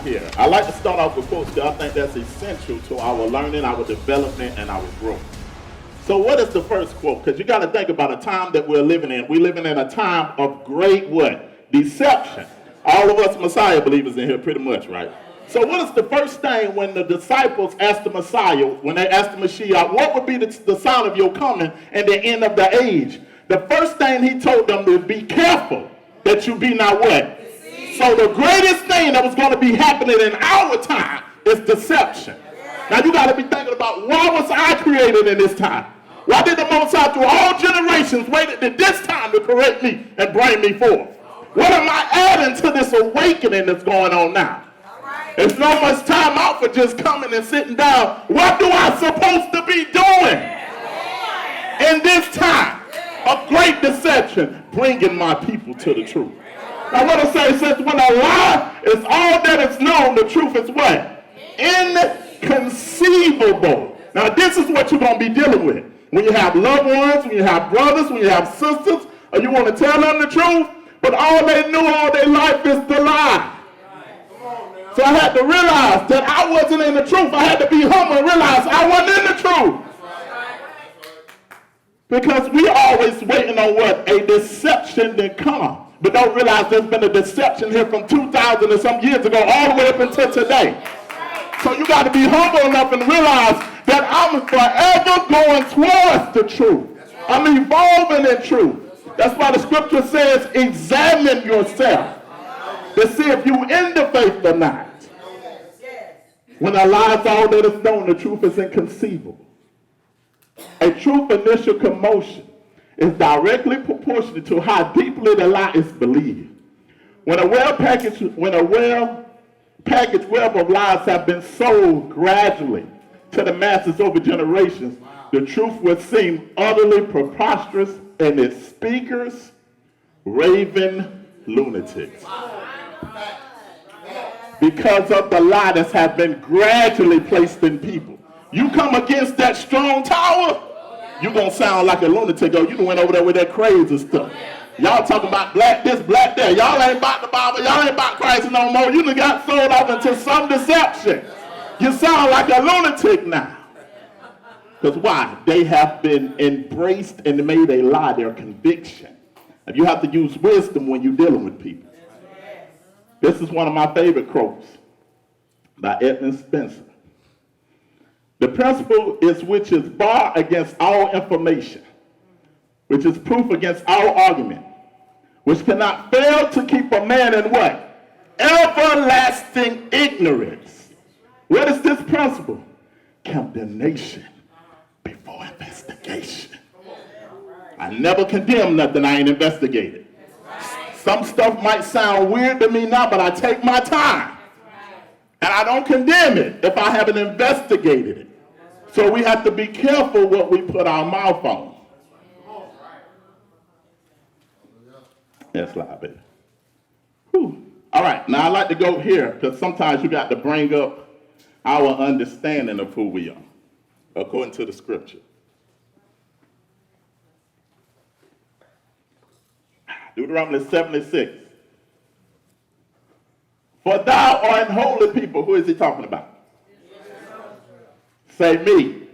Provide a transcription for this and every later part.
here. I like to start off with quotes because I think that's essential to our learning, our development, and our growth. So what is the first quote? Because you got to think about a time that we're living in. We're living in a time of great what? Deception. All of us Messiah believers in here pretty much, right? So what is the first thing when the disciples asked the Messiah, when they asked the Messiah, what would be the sign of your coming and the end of the age? The first thing he told them to be careful that you be not what? So the greatest thing that was going to be happening in our time is deception. Now you got to be thinking about, why was I created in this time? Why did the Most High through all generations waited to this time to correct me and bring me forth? What am I adding to this awakening that's going on now? There's no much time out for just coming and sitting down. What do I supposed to be doing in this time of great deception? Bringing my people to the truth. Now what I say, since when a lie is all that is known, the truth is what? Inconceivable. Now this is what you're going to be dealing with. When you have loved ones, when you have brothers, when you have sisters, or you want to tell them the truth, but all they knew all their life is the lie. So I had to realize that I wasn't in the truth. I had to be humble and realize I wasn't in the truth. Because we always waiting on what? A deception to come. But don't realize there's been a deception here from 2,000 and some years ago all the way up until today. So you got to be humble enough and realize that I'm forever going towards the truth. I'm evolving in truth. That's why the scripture says, examine yourself to see if you in the faith or not. When a lie is all that is known, the truth is inconceivable. A truth initial commotion is directly proportional to how deeply the lie is believed. When a well-packaged web of lies have been sold gradually to the masses over generations, the truth would seem utterly preposterous and its speakers, raving lunatics. Because of the lie that has been gradually placed in people. You come against that strong tower, you're going to sound like a lunatic. Oh, you went over there with that crazy stuff. Y'all talking about black this, black that. Y'all ain't about the Bible. Y'all ain't about Christ no more. You done got sold off into some deception. You sound like a lunatic now. Because why? They have been embraced and made a lie, their conviction. And you have to use wisdom when you're dealing with people. This is one of my favorite quotes by Edmund Spencer. The principle is which is bar against all information, which is proof against all argument, which cannot fail to keep a man in what? Everlasting ignorance. What is this principle? Condemnation before investigation. I never condemn nothing I ain't investigated. Some stuff might sound weird to me now, but I take my time. And I don't condemn it if I haven't investigated it. So we have to be careful what we put our mouth on. That's loud, baby. Whew. All right, now I like to go here because sometimes you got to bring up our understanding of who we are, according to the scripture. Deuteronomy 76. For thou art an holy people. Who is he talking about? Say me.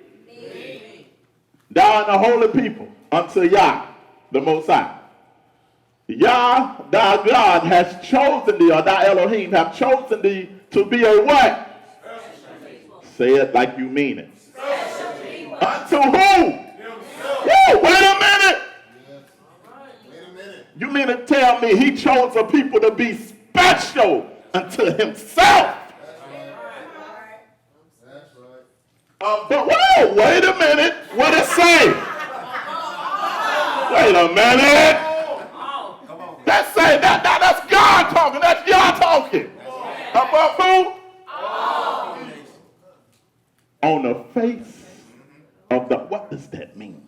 Thou art a holy people unto Yah, the Most High. Yah, thy God, has chosen thee, or thy Elohim, have chosen thee to be a what? Say it like you mean it. Unto who? Woo, wait a minute. You mean to tell me he chose a people to be special unto himself? But whoa, wait a minute. What it say? Wait a minute. That's God talking. That's y'all talking. About who? On the face of the, what does that mean?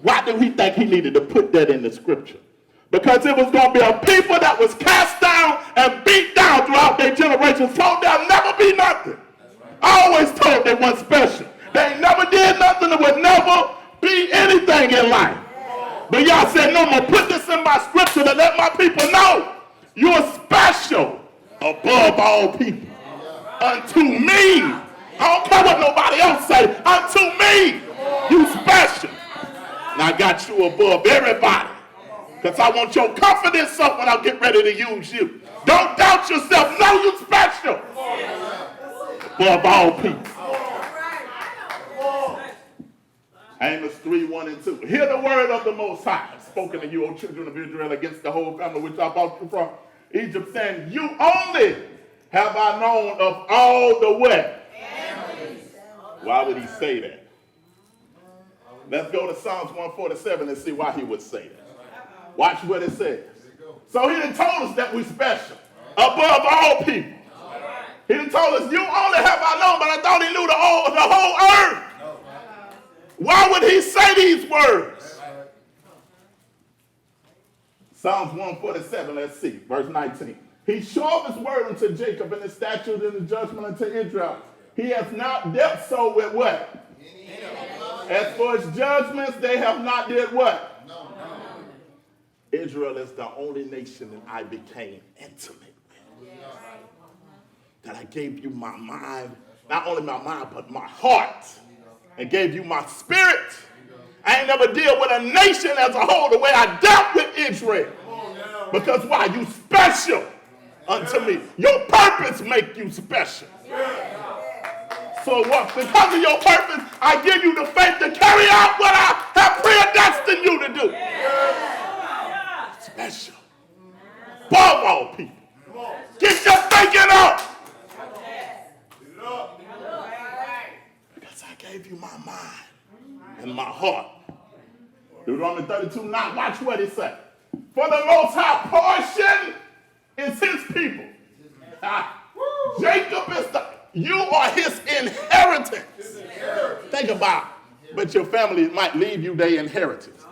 Why do he think he needed to put that in the scripture? Because it was going to be a people that was cast down and beat down throughout their generations, told they'll never be nothing. Always told they weren't special. They never did nothing, they would never be anything in life. But y'all said, no, I'm going to put this in my scripture to let my people know you're special. above all people. Unto me. I don't care what nobody else say. Unto me. You special. And I got you above everybody. Because I want your confidence up when I get ready to use you. Don't doubt yourself. Know you special. Above all people. Amos 3:1-2. Hear the word of the Most High, spoken to you, O children of Israel, against the whole family which I brought you from Egypt, saying, you only have I known of all the what? Why would he say that? Let's go to Psalms 147 and see why he would say that. Watch what it says. So he done told us that we're special, above all people. He done told us, you only have I known, but I thought he knew the whole earth. Why would he say these words? Psalms 147, let's see, verse 19. He showed his word unto Jacob and his statutes and his judgment unto Israel. He has not dealt so with what? As for his judgments, they have not did what? No. Israel is the only nation that I became intimate with. That I gave you my mind, not only my mind, but my heart. And gave you my spirit. I ain't never deal with a nation as a whole the way I dealt with Israel. Because why? You special unto me. Your purpose make you special. So what? Because of your purpose, I give you the faith to carry out what I have predestined you to do. Special. Above all people. Get your thinking up. Because I gave you my mind and my heart. Deuteronomy 32:9. Watch what it says. For the Most High portion is his people. Jacob is you are his inheritance. Think about it. But your family might leave you their inheritance.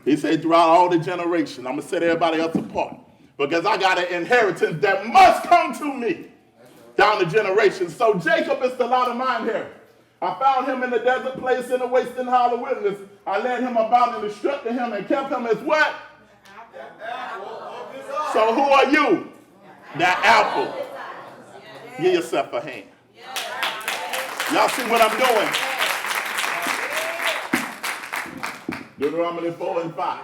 He said throughout all the generations, I'm going to set everybody else apart. Because I got an inheritance that must come to me down the generations. So Jacob is the lot of my inheritance. I found him in the desert place in the wasting hollow wilderness. I led him about and instructed him and kept him as what? So who are you? The apple. Give yourself a hand. Y'all see what I'm doing? Deuteronomy 4:5.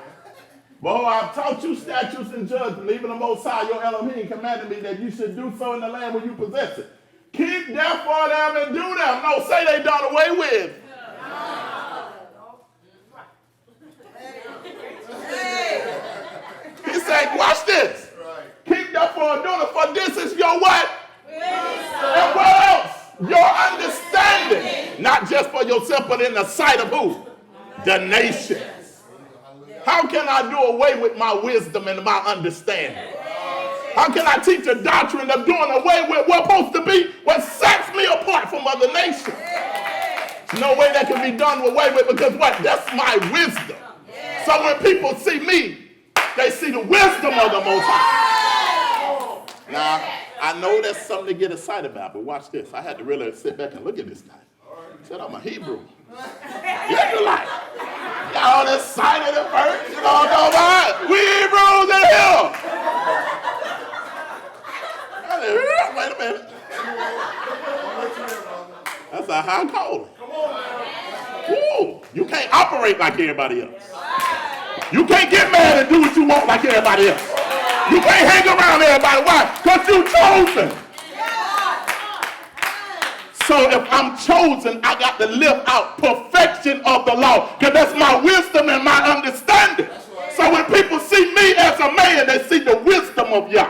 Behold, I have taught you statutes and judgments, even the Most High, your Elohim, commanded me that you should do so in the land where you possess it. Keep therefore them and do them. No, say they done away with. He said, watch this. Keep therefore doing it, for this is your what? And what else? Your understanding. Not just for yourself, but in the sight of who? The nations. How can I do away with my wisdom and my understanding? How can I teach a doctrine of doing away with what's supposed to be what sets me apart from other nations? There's no way that can be done away with, because what? That's my wisdom. So when people see me, they see the wisdom of the Most High. Now, I know that's something to get excited about, but watch this. I had to really sit back and look at this guy. I said, I'm a Hebrew. Israelite. Y'all excited at first? You don't know why? We Hebrews in here. I said, wait a minute. That's a high calling. Ooh, you can't operate like everybody else. You can't get mad and do what you want like everybody else. You can't hang around everybody. Why? Because you're chosen. So if I'm chosen, I got to live out perfection of the law, because that's my wisdom and my understanding. So when people see me as a man, they see the wisdom of Yah,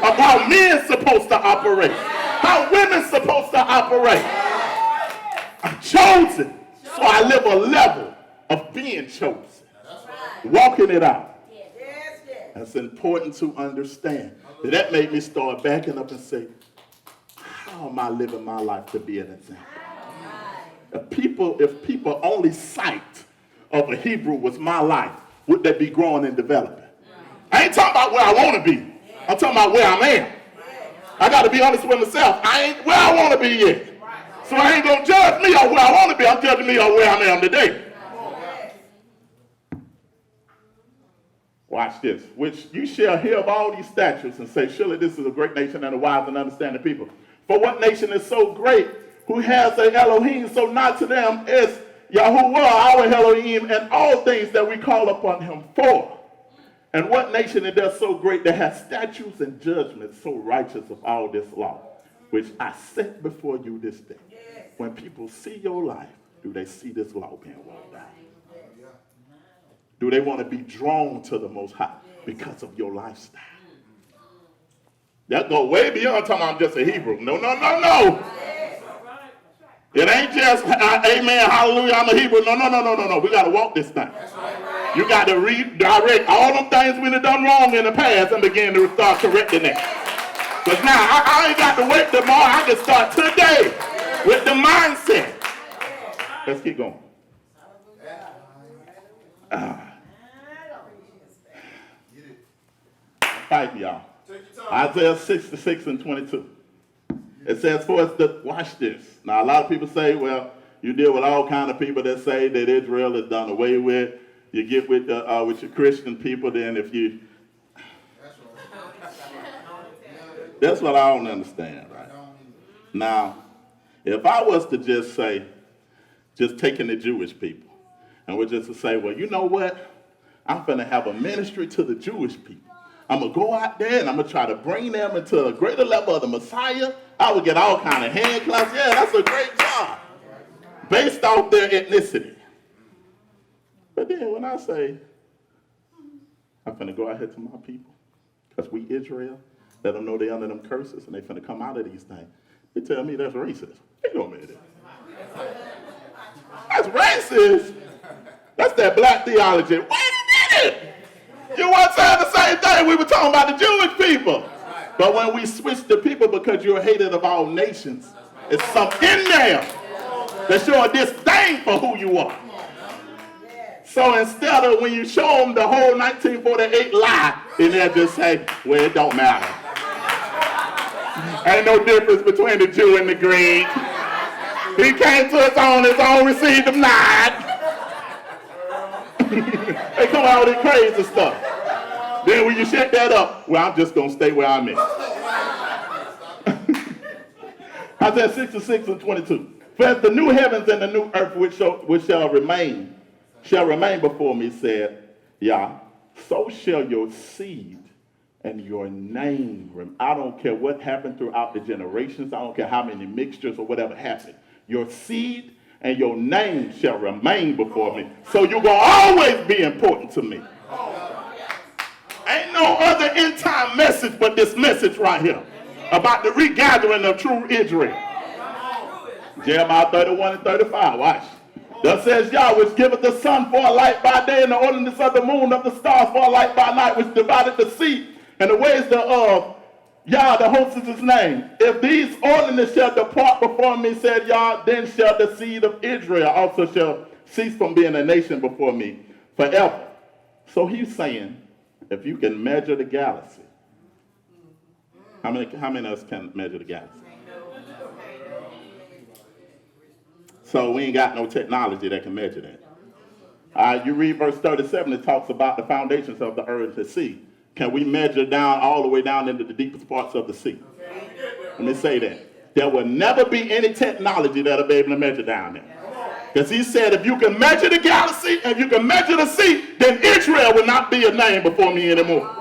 of how men's supposed to operate, how women's supposed to operate. I'm chosen, so I live a level of being chosen, walking it out. That's important to understand. That made me start backing up and say, how am I living my life to be an example? If people only sight of a Hebrew was my life, would they be growing and developing? I ain't talking about where I want to be. I'm talking about where I am. I got to be honest with myself. I ain't where I want to be yet. So I ain't going to judge me on where I want to be. I'm judging me on where I am today. Watch this. Which you shall hear of all these statutes and say, surely this is a great nation and a wise and understanding people. For what nation is so great, who has a Elohim, so not to them is Yahuwah, our Elohim, and all things that we call upon him for. And what nation is there so great that has statutes and judgments so righteous of all this law, which I set before you this day? When people see your life, do they see this law being walked out? Do they want to be drawn to the Most High because of your lifestyle? That go way beyond talking I'm just a Hebrew. No, no, no, no. It ain't just, amen, hallelujah, I'm a Hebrew. No, no, no, no, no, no. We got to walk this thing. You got to redirect all them things we have done wrong in the past and begin to start correcting it. Because now, I ain't got to wait tomorrow. I can start today with the mindset. Let's keep going. Fight, y'all. Isaiah 66 and 22. It says for us to watch this. Now, a lot of people say, well, you deal with all kind of people that say that Israel is done away with. You get with your Christian people, then if you... That's what I don't understand, right? Now, if I was to just say, just taking the Jewish people, and we're just to say, well, you know what? I'm going to have a ministry to the Jewish people. I'm going to go out there and I'm going to try to bring them into a greater level of the Messiah. I would get all kind of hand claps. Yeah, that's a great job. Based off their ethnicity. But then when I say, I'm going to go out here to my people, because we Israel, let them know they're under them curses and they're going to come out of these things. They tell me that's racist. They don't mean it. That's racist. That's that black theology. Wait a minute. You weren't saying the same thing. We were talking about the Jewish people. But when we switch the people because you're hated of all nations, it's something in there that show a disdain for who you are. So instead of when you show them the whole 1948 lie, then they'll just say, well, it don't matter. Ain't no difference between the Jew and the Greek. He came to his own received him not. They come out with this crazy stuff. Then when you shut that up, well, I'm just going to stay where I'm at. Isaiah 66 and 22. For as the new heavens and the new earth which shall remain before me, said Yah, so shall your seed and your name. I don't care what happened throughout the generations. I don't care how many mixtures or whatever happened. Your seed and your name shall remain before me. So you're going to always be important to me. Ain't no other end time message but this message right here about the regathering of true Israel. Jeremiah 31 and 35, watch. Thus says Yah, which giveth the sun for a light by day and the ordinance of the moon of the stars for a light by night, which divided the sea and the ways thereof. Yah, the host is his name. If these ordinances shall depart before me, said Yah, then shall the seed of Israel also shall cease from being a nation before me forever. So he's saying, if you can measure the galaxy, how many of us can measure the galaxy? So we ain't got no technology that can measure that. You read verse 37, it talks about the foundations of the earth and the sea. Can we measure down all the way down into the deepest parts of the sea? Let me say that. There will never be any technology that'll be able to measure down there. Because he said if you can measure the galaxy and you can measure the sea, then Israel will not be a name before me anymore.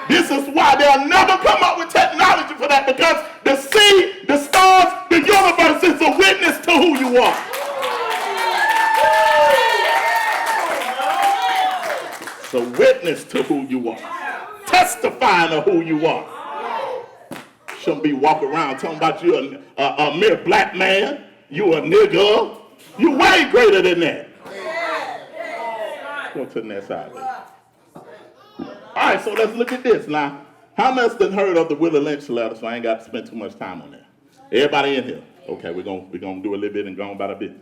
This is why they'll never come up with technology for that, because the sea, the stars, the universe is a witness to who you are. It's a witness to who you are. Testifying of who you are. Shouldn't be walking around talking about you a mere black man, you a nigger. You way greater than that. Go to the next side. All right, so let's look at this now. How much done heard of the Willie Lynch letter? So I ain't got to spend too much time on that. Everybody in here. Okay, we're gonna do a little bit and go on about a bit.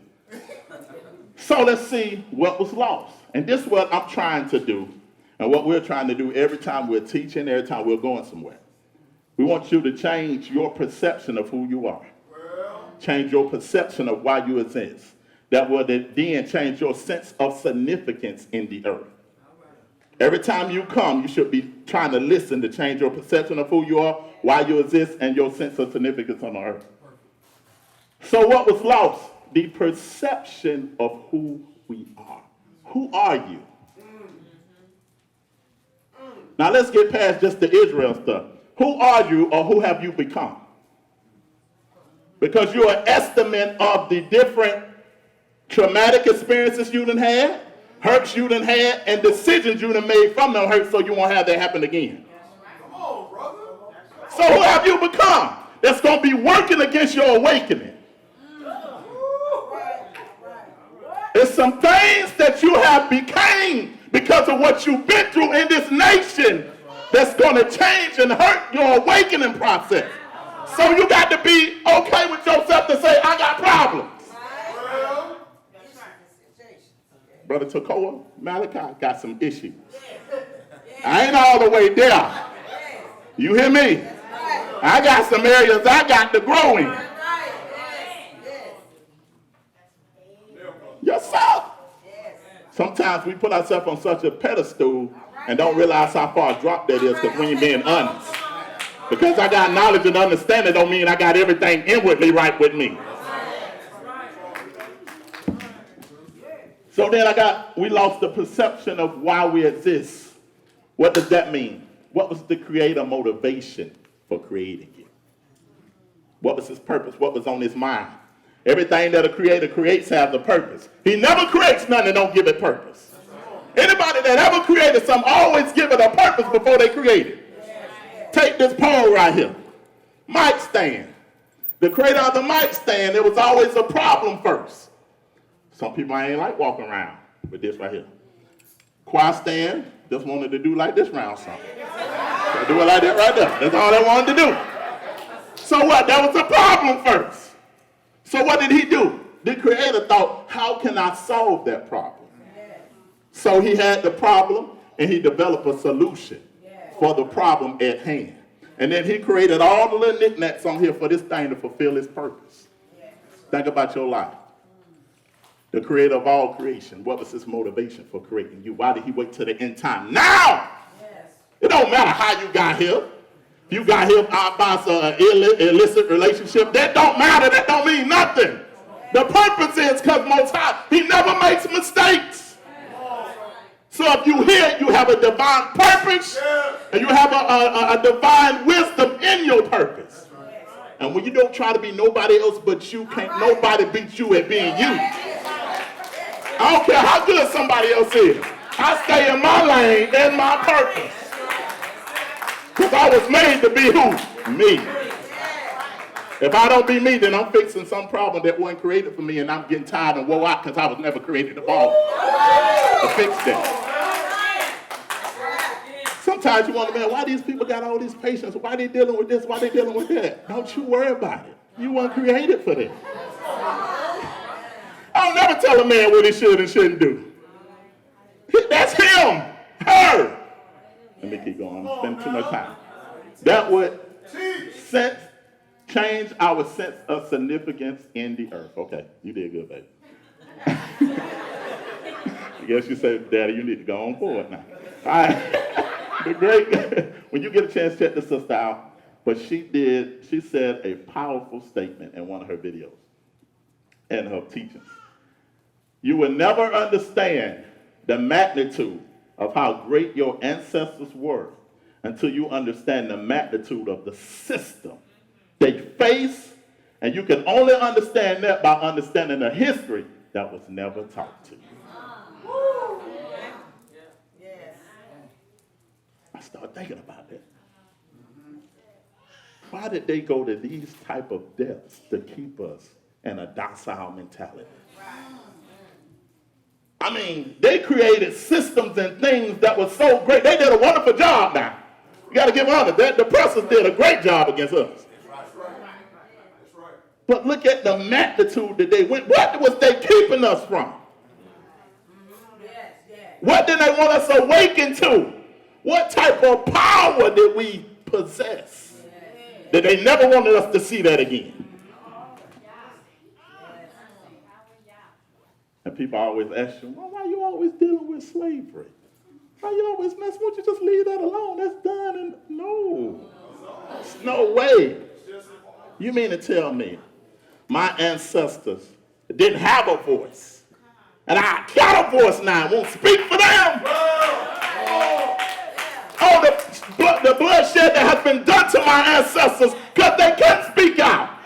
So let's see what was lost. And this is what I'm trying to do, and what we're trying to do every time we're teaching, every time we're going somewhere. We want you to change your perception of who you are. Change your perception of why you exist. That will then change your sense of significance in the earth. Every time you come, you should be trying to listen to change your perception of who you are, why you exist, and your sense of significance on the earth. So what was lost? The perception of who we are. Who are you? Now let's get past just the Israel stuff. Who are you, or who have you become? Because you're an estimate of the different traumatic experiences you done had, hurts you done had, and decisions you done made from them hurts so you won't have that happen again. Come on, brother. So who have you become that's going to be working against your awakening? It's some things that you have became because of what you've been through in this nation that's going to change and hurt your awakening process. So you got to be okay with yourself to say, I got problems. Brother Toccoa, Malachi got some issues. I ain't all the way there. You hear me? I got some areas I got to grow in. Yes, sir. Sometimes we put ourselves on such a pedestal and don't realize how far a drop that is because we ain't being honest. Because I got knowledge and understanding don't mean I got everything inwardly right with me. So then we lost the perception of why we exist. What does that mean? What was the creator motivation for creating you? What was his purpose? What was on his mind? Everything that a creator creates has a purpose. He never creates nothing and don't give it purpose. Anybody that ever created something always give it a purpose before they create it. Take this pole right here. Mic stand. The creator of the mic stand, there was always a problem first. Some people ain't like walking around with this right here. Choir stand, just wanted to do like this round something. So do it like that right there. That's all they wanted to do. So what? That was a problem first. So what did he do? The creator thought, how can I solve that problem? So he had the problem and he developed a solution for the problem at hand. And then he created all the little knickknacks on here for this thing to fulfill its purpose. Think about your life. The creator of all creation, what was his motivation for creating you? Why did he wait till the end time? Now! It don't matter how you got here. If you got here by an illicit relationship, that don't matter. That don't mean nothing. The purpose is because Most High, he never makes mistakes. So if you hear, you have a divine purpose, and you have a divine wisdom in your purpose. And when you don't try to be nobody else but you, can't nobody beat you at being you. I don't care how good somebody else is. I stay in my lane and my purpose. Because I was made to be who? Me. If I don't be me, then I'm fixing some problem that wasn't created for me, and I'm getting tired and woe out because I was never created to fall to fix that. Sometimes you wonder, man, why these people got all these patience? Why they dealing with this? Why they dealing with that? Don't you worry about it. You weren't created for that. I'll never tell a man what he should and shouldn't do. That's him, her. Let me keep going. I'm spending too much time. That would change our sense of significance in the earth. Okay, you did good, baby. I guess you said, Daddy, you need to go on forward now. All right. The great, when you get a chance, check the sister out. But she said a powerful statement in one of her videos and her teachings. You will never understand the magnitude of how great your ancestors were until you understand the magnitude of the system they face, and you can only understand that by understanding the history that was never taught to you. I started thinking about that. Why did they go to these type of depths to keep us in a docile mentality? I mean, they created systems and things that were so great. They did a wonderful job now. You got to give honor. The oppressors did a great job against us. That's right. But look at the magnitude that they went. What was they keeping us from? What did they want us awakened to? What type of power did we possess that they never wanted us to see that again? And people always ask you, well, why are you always dealing with slavery? Why you always mess? Won't you just leave that alone? That's done. And no. There's no way. You mean to tell me my ancestors didn't have a voice, and I got a voice now, won't speak for them? Oh, the bloodshed that has been done to my ancestors because they couldn't speak out.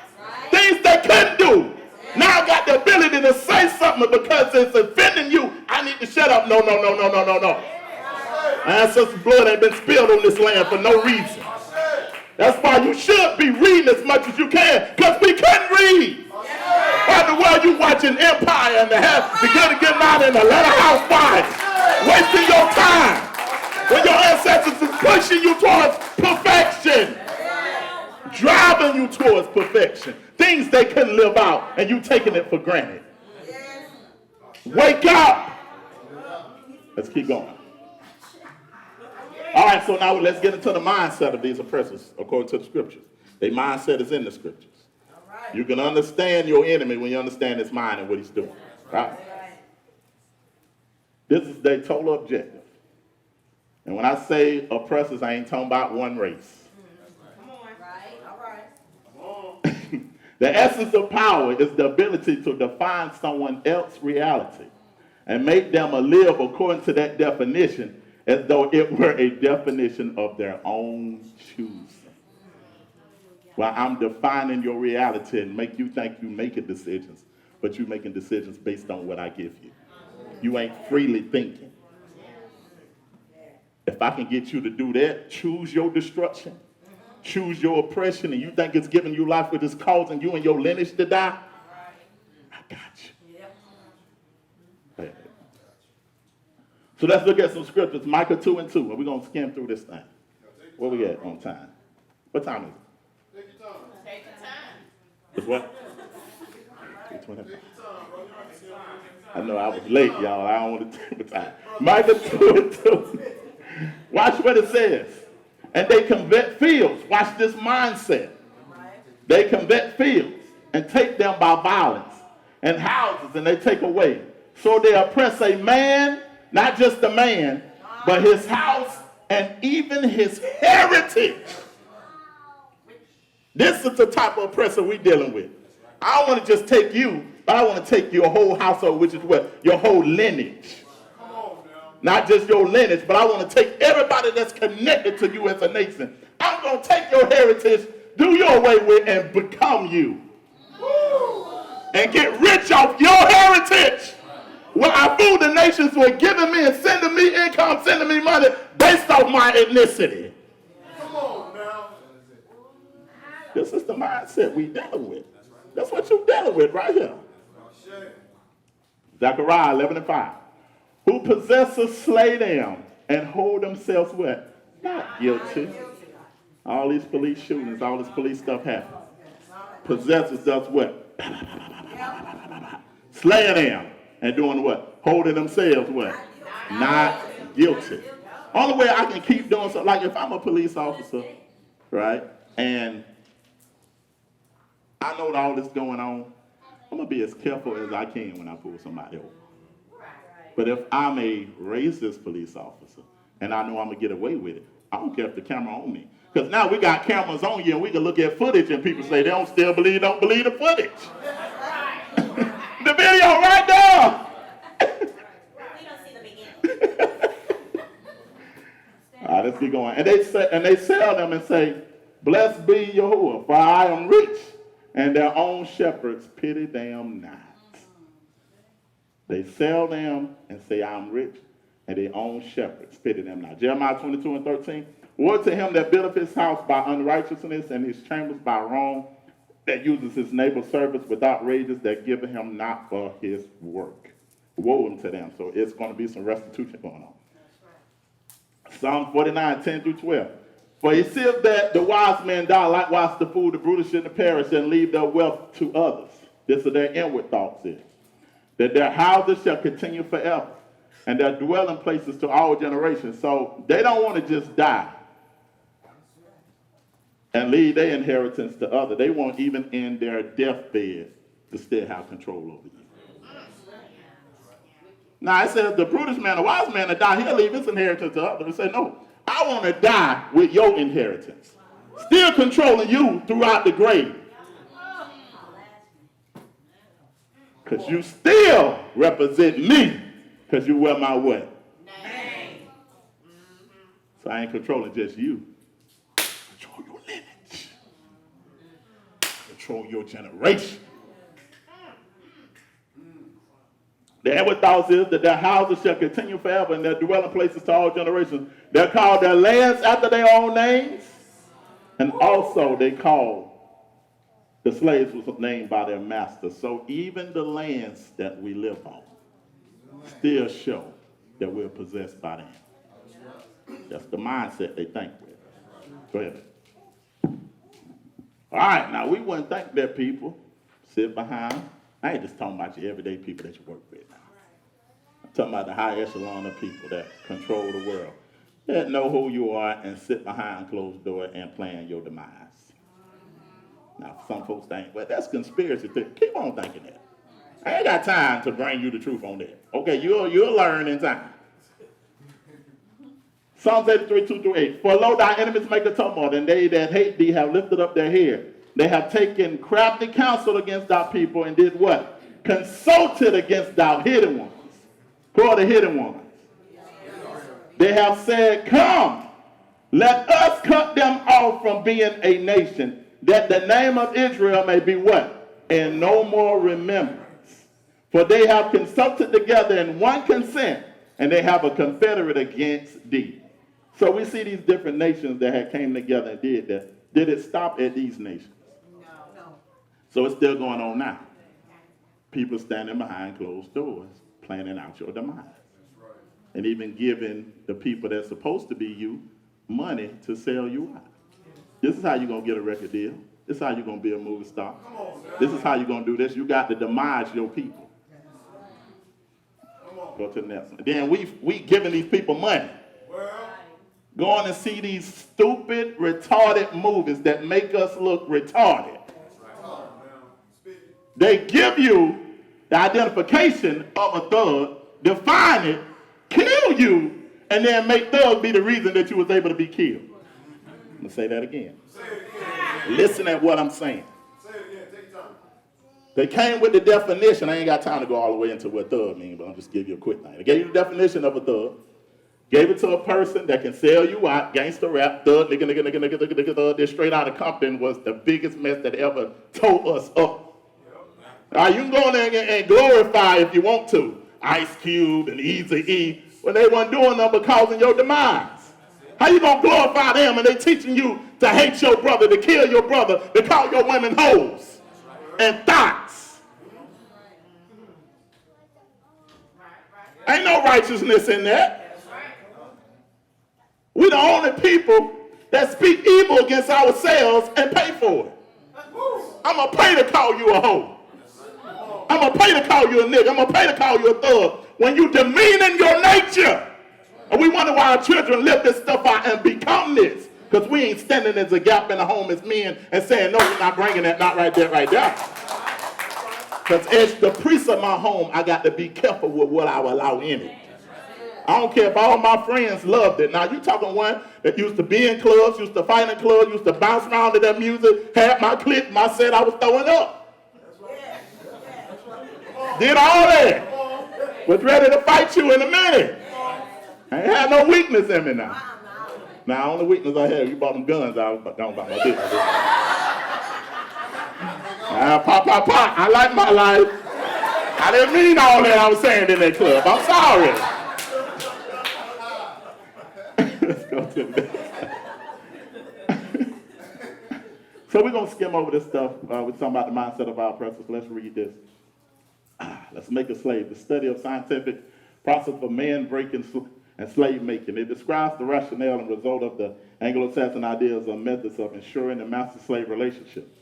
Things they couldn't do. Now I got the ability to say something because it's offending you. I need to shut up. No. My ancestors' blood ain't been spilled on this land for no reason. That's why you should be reading as much as you can, because we couldn't read. Why in the world you watching Empire and the Getting Out in the Letter House Wives, wasting your time when your ancestors is pushing you towards perfection, driving you towards perfection, things they couldn't live out, and you taking it for granted. Wake up. Let's keep going. All right, so now let's get into the mindset of these oppressors according to the scriptures. Their mindset is in the scriptures. You can understand your enemy when you understand his mind and what he's doing. Right? This is their total objective. And when I say oppressors, I ain't talking about one race. Come on. Right. All right. The essence of power is the ability to define someone else's reality and make them live according to that definition, as though it were a definition of their own choosing. Well, I'm defining your reality and make you think you making decisions, but you're making decisions based on what I give you. You ain't freely thinking. If I can get you to do that, choose your destruction, choose your oppression, and you think it's giving you life, but it's causing you and your lineage to die, I got you. So let's look at some scriptures. Micah 2:2, and we're going to skim through this thing. Where we at on time? What time is it? Take your time. Take your time. It's what? 3:25. I know I was late, y'all. I don't want to take the time. Micah 2:2. Watch what it says. And they covet fields. Watch this mindset. They covet fields and take them by violence, and houses, and they take away. So they oppress a man, not just a man, but his house and even his heritage. This is the type of oppressor we're dealing with. I don't want to just take you, but I want to take your whole household, which is what? Your whole lineage. Not just your lineage, but I want to take everybody that's connected to you as a nation. I'm going to take your heritage, do your way with, and become you. And get rich off your heritage. When I fooled the nations were giving me and sending me income, sending me money based off my ethnicity. Come on now. This is the mindset we dealing with. That's what you're dealing with right here. Zechariah 11:5. Who possessors slay them and hold themselves what? Not guilty. All these police shootings, all this police stuff happens. Possessors does what? Slaying them. And doing what? Holding themselves what? Not guilty. Only way I can keep doing something, like if I'm a police officer, right, and I know all this going on, I'm going to be as careful as I can when I pull somebody over. But if I'm a racist police officer and I know I'm going to get away with it, I don't care if the camera on me. Because now we got cameras on you and we can look at footage and people say they don't believe the footage. The video right there. We don't see the beginning. All right, let's keep going. And they sell them and say, blessed be Yahuwah, for I am rich, and their own shepherds pity them not. They sell them and say, I'm rich, and their own shepherds pity them not. Jeremiah 22:13. Woe to him that buildeth his house by unrighteousness and his chambers by wrong, that uses his neighbor's service without wages, that giveth him not for his work. Woe unto them. So it's going to be some restitution going on. Psalm 49:10-12. For he seeth that the wise men die, likewise the fool, the brutish, and the perish, and leave their wealth to others. This is their inward thoughts is. That their houses shall continue forever, and their dwelling places to all generations. So they don't want to just die and leave their inheritance to others. They want, even in their deathbed, to still have control over you. Now it says the brutish man, the wise man that die, he'll leave his inheritance to others. He said, no, I want to die with your inheritance. Still controlling you throughout the grave. Because you still represent me. Because you wear my what? Name. So I ain't controlling just you. Control your lineage. Control your generation. The end thoughts is that their houses shall continue forever and their dwelling places to all generations. They're called their lands after their own names. And also they call the slaves was named by their master. So even the lands that we live on still show that we're possessed by them. That's the mindset they think with. Go ahead. All right, now we wouldn't think that people sit behind. I ain't just talking about your everyday people that you work with now. I'm talking about the high echelon of people that control the world, that know who you are and sit behind closed door and plan your demise. Now, some folks think, well, that's conspiracy theory. Keep on thinking that. I ain't got time to bring you the truth on that. Okay, you'll learn in time. Psalms 83, 2-8. For lo, thy enemies make a tumult, and they that hate thee have lifted up their head. They have taken crafty counsel against thy people and did what? Consulted against thy hidden ones. Who are the hidden ones? They have said, come, let us cut them off from being a nation, that the name of Israel may be what? And no more remembrance. For they have consulted together in one consent, and they have a confederate against thee. So we see these different nations that had came together and did that. Did it stop at these nations? No. So it's still going on now. People standing behind closed doors, planning out your demise. Right. And even giving the people that's supposed to be you money to sell you out. This is how you're going to get a record deal. This is how you're going to be a movie star. This is how you're going to do this. You got to demise your people. Go to the next one. Then we giving these people money. Going and see these stupid, retarded movies that make us look retarded. They give you the identification of a thug, define it, kill you, and then make thug be the reason that you was able to be killed. I'm going to say that again. Listen at what I'm saying. Say it again. Take your time. They came with the definition. I ain't got time to go all the way into what thug means, but I'll just give you a quick thing. They gave you the definition of a thug. Gave it to a person that can sell you out, gangster rap, thug, nigga, thug. This Straight Outta Compton was the biggest mess that ever tore us up. You can go in there and glorify if you want to. Ice Cube and Eazy-E, when they weren't doing nothing but causing your demise. How you gonna glorify them and they teaching you to hate your brother, to kill your brother, to call your women hoes and thoughts? Ain't no righteousness in that. We the only people that speak evil against ourselves and pay for it. I'm going to pay to call you a hoe. I'm going to pay to call you a nigga. I'm going to pay to call you a thug. When you demeaning your nature. And we wonder why our children live this stuff out and become this. Because we ain't standing as a gap in the home as men and saying, no, we're not bringing that, not right there, right there. Because as the priest of my home, I got to be careful with what I allow in it. I don't care if all my friends loved it. Now, you talking one that used to be in clubs, used to fight in clubs, used to bounce around to that music, had my clip, my set, I was throwing up. Did all that. Was ready to fight you in a minute. I ain't had no weakness in me now. Now, only weakness I had, you bought them guns, I was down about my dick. Pop. I like my life. I didn't mean all that I was saying in that club. I'm sorry. Let's go to the next. So we're going to skim over this stuff. We're talking about the mindset of our oppressors. Let's read this. Let's Make a Slave. The study of scientific process of man breaking and slave making. It describes the rationale and result of the Anglo-Saxon ideas or methods of ensuring a master-slave relationship.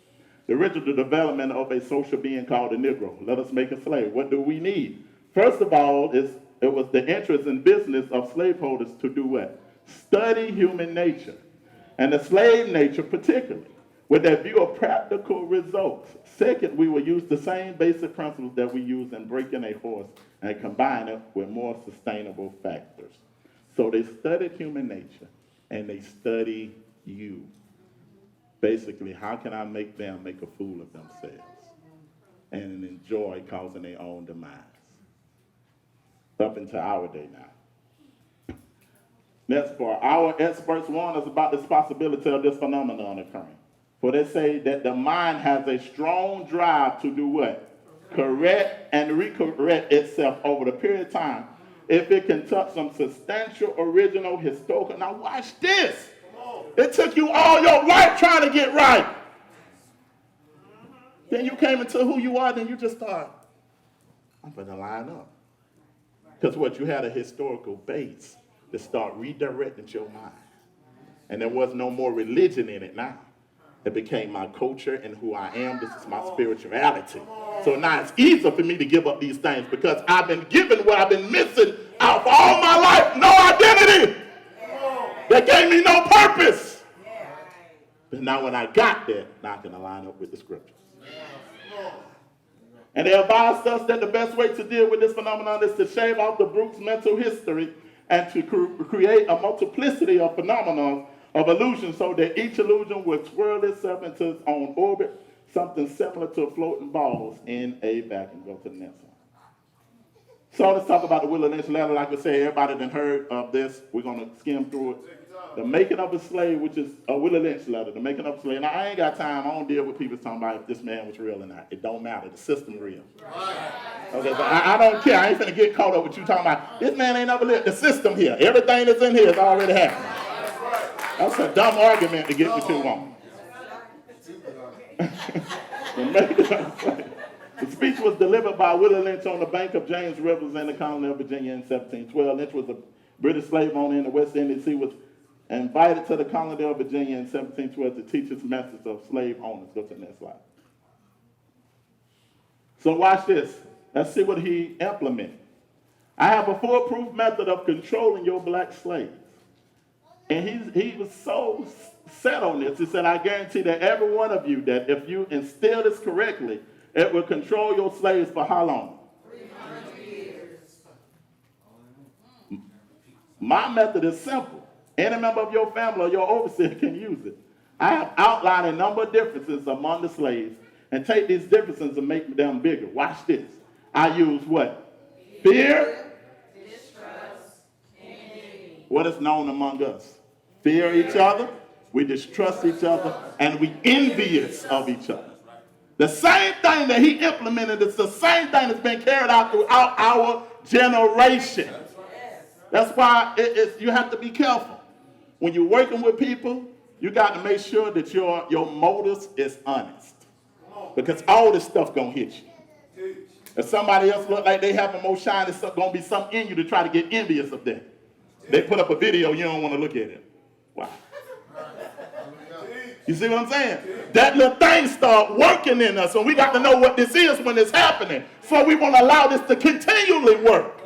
The original development of a social being called a Negro. Let us make a slave. What do we need? First of all, it was the interest in business of slaveholders to do what? Study human nature, and the slave nature particularly, with that view of practical results. Second, we will use the same basic principles that we use in breaking a horse and combine it with more sustainable factors. So they studied human nature, and they study you. Basically, how can I make them make a fool of themselves and enjoy causing their own demise? Up into our day now. Next part, our experts warn us about this possibility of this phenomenon occurring. For they say that the mind has a strong drive to do what? Correct and recorrect itself over the period of time if it can touch some substantial, original, historical. Now watch this. It took you all your life trying to get right. Then you came into who you are, then you just thought, I'm going to line up. Because what, you had a historical base to start redirecting your mind. And there was no more religion in it now. It became my culture and who I am. This is my spirituality. So now it's easier for me to give up these things because I've been given what I've been missing out for all my life. No identity. That gave me no purpose. But now when I got there, now I can align up with the scriptures. And they advised us that the best way to deal with this phenomenon is to shave off the brute's mental history and to create a multiplicity of phenomena of illusions so that each illusion will twirl itself into its own orbit, something similar to floating balls in a vacuum. Go to the next one. So let's talk about the Willie Lynch letter. Like I said, everybody done heard of this. We're going to skim through it. The Making of a Slave, which is a Willie Lynch letter, the Making of a Slave. Now, I ain't got time. I don't deal with people talking about if this man was real or not. It don't matter. The system real. Okay, so I don't care. I ain't finna get caught up with you talking about this man ain't never lived. The system here. Everything that's in here is already happening. That's a dumb argument to get what you want. The Making of a Slave. The speech was delivered by Willie Lynch on the bank of James Rivers in the colony of Virginia in 1712. Lynch was a British slave owner in the West Indies. He was invited to the colony of Virginia in 1712 to teach his message of slave owners. Go to the next slide. So watch this. Let's see what he implemented. I have a foolproof method of controlling your black slaves. And he was so set on this. He said, I guarantee that every one of you, that if you instill this correctly, it will control your slaves for how long? 300 years. My method is simple. Any member of your family or your overseer can use it. I have outlined a number of differences among the slaves and take these differences and make them bigger. Watch this. I use what? Fear, distrust, envy. What is known among us? Fear each other, we distrust each other, and we envious of each other. The same thing that he implemented is the same thing that's been carried out throughout our generation. That's why you have to be careful. When you're working with people, you got to make sure that your motives is honest. Because all this stuff going to hit you. If somebody else look like they have more shine, there's going to be something in you to try to get envious of them. They put up a video, you don't want to look at it. Wow. You see what I'm saying? That little thing start working in us, and we got to know what this is when it's happening. So we want to allow this to continually work.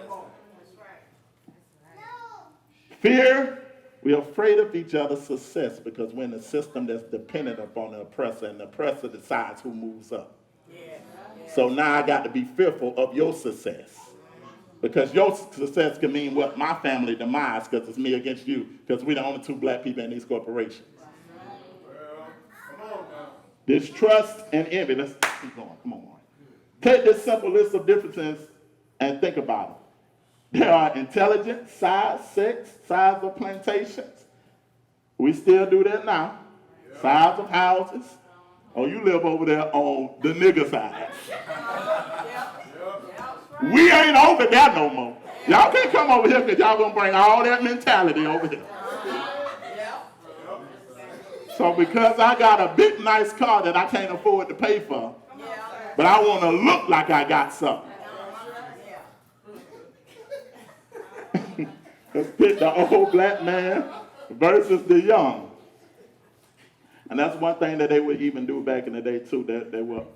Fear, we're afraid of each other's success because we're in a system that's dependent upon the oppressor, and the oppressor decides who moves up. So now I got to be fearful of your success. Because your success can mean what? My family demise, because it's me against you, because we're the only two black people in these corporations. Distrust and envy. Let's keep going. Come on. Take this simple list of differences and think about it. There are intelligence, size, sex, size of plantations. We still do that now. Size of houses. Oh, you live over there on the nigger side. We ain't over there no more. Y'all can't come over here because y'all going to bring all that mentality over here. So because I got a big nice car that I can't afford to pay for, but I want to look like I got something. Let's pick the old black man versus the young. And that's one thing that they would even do back in the day too, that they would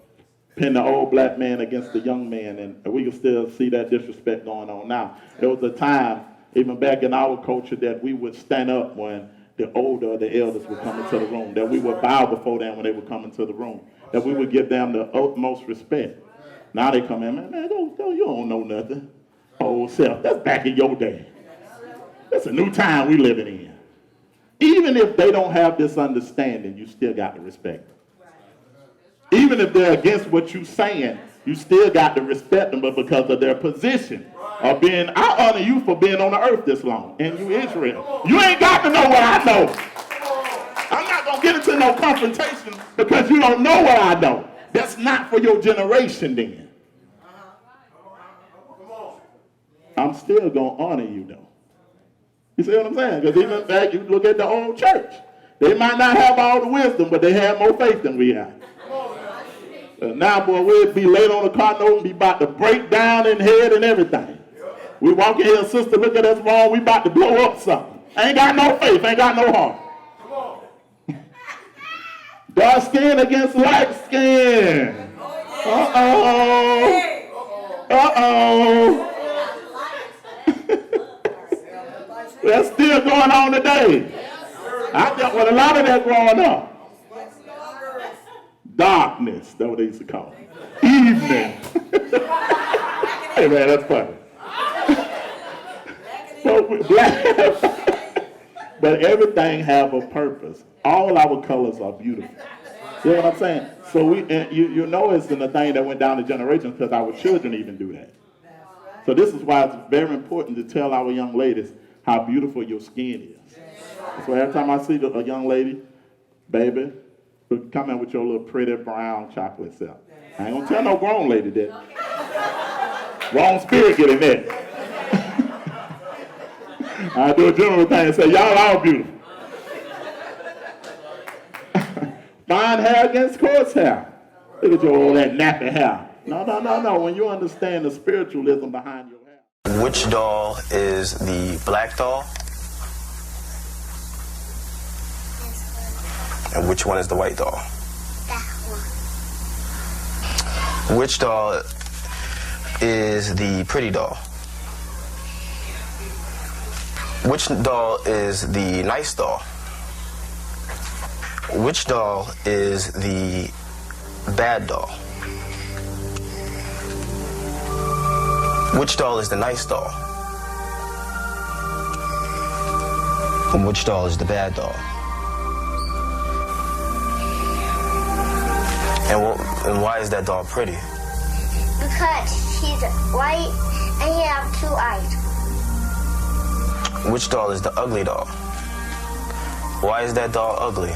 pin the old black man against the young man, and we can still see that disrespect going on now. There was a time, even back in our culture, that we would stand up when the older or the elders would come into the room, that we would bow before them when they would come into the room, that we would give them the utmost respect. Now they come in, man, you don't know nothing. old self. That's back in your day. That's a new time we living in. Even if they don't have this understanding, you still got to respect them. Even if they're against what you're saying, you still got to respect them, but because of their position of being, I honor you for being on the earth this long, and you Israel. You ain't got to know what I know. I'm not going to get into no confrontation because you don't know what I know. That's not for your generation then. I'm still going to honor you though. You see what I'm saying? Because even in fact, you look at the old church. They might not have all the wisdom, but they have more faith than we have. Now, boy, we'd be laid on the car note and be about to break down in head and everything. We walk in here, sister, look at us wrong, we about to blow up something. Ain't got no faith, ain't got no heart. Dark skin against light skin. Uh-oh. Uh-oh. That's still going on today. I dealt with a lot of that growing up. Darkness, that's what they used to call it. Evening. Hey man, that's funny. But everything have a purpose. All our colors are beautiful. You know what I'm saying? So you know it's in the thing that went down the generations because our children even do that. So this is why it's very important to tell our young ladies how beautiful your skin is. So every time I see a young lady, baby, come in with your little pretty brown chocolate self. I ain't gonna tell no grown lady that. Wrong spirit get in there. I do a general thing and say, y'all all beautiful. Fine hair against coarse hair. Look at your old that nappy hair. No. When you understand the spiritualism behind your hair. Which doll is the black doll? And which one is the white doll? That one. Which doll is the pretty doll? Which doll is the nice doll? Which doll is the bad doll? Which doll is the nice doll? And which doll is the bad doll? And why is that doll pretty? Because she's white and he has 2 eyes. Which doll is the ugly doll? Why is that doll ugly?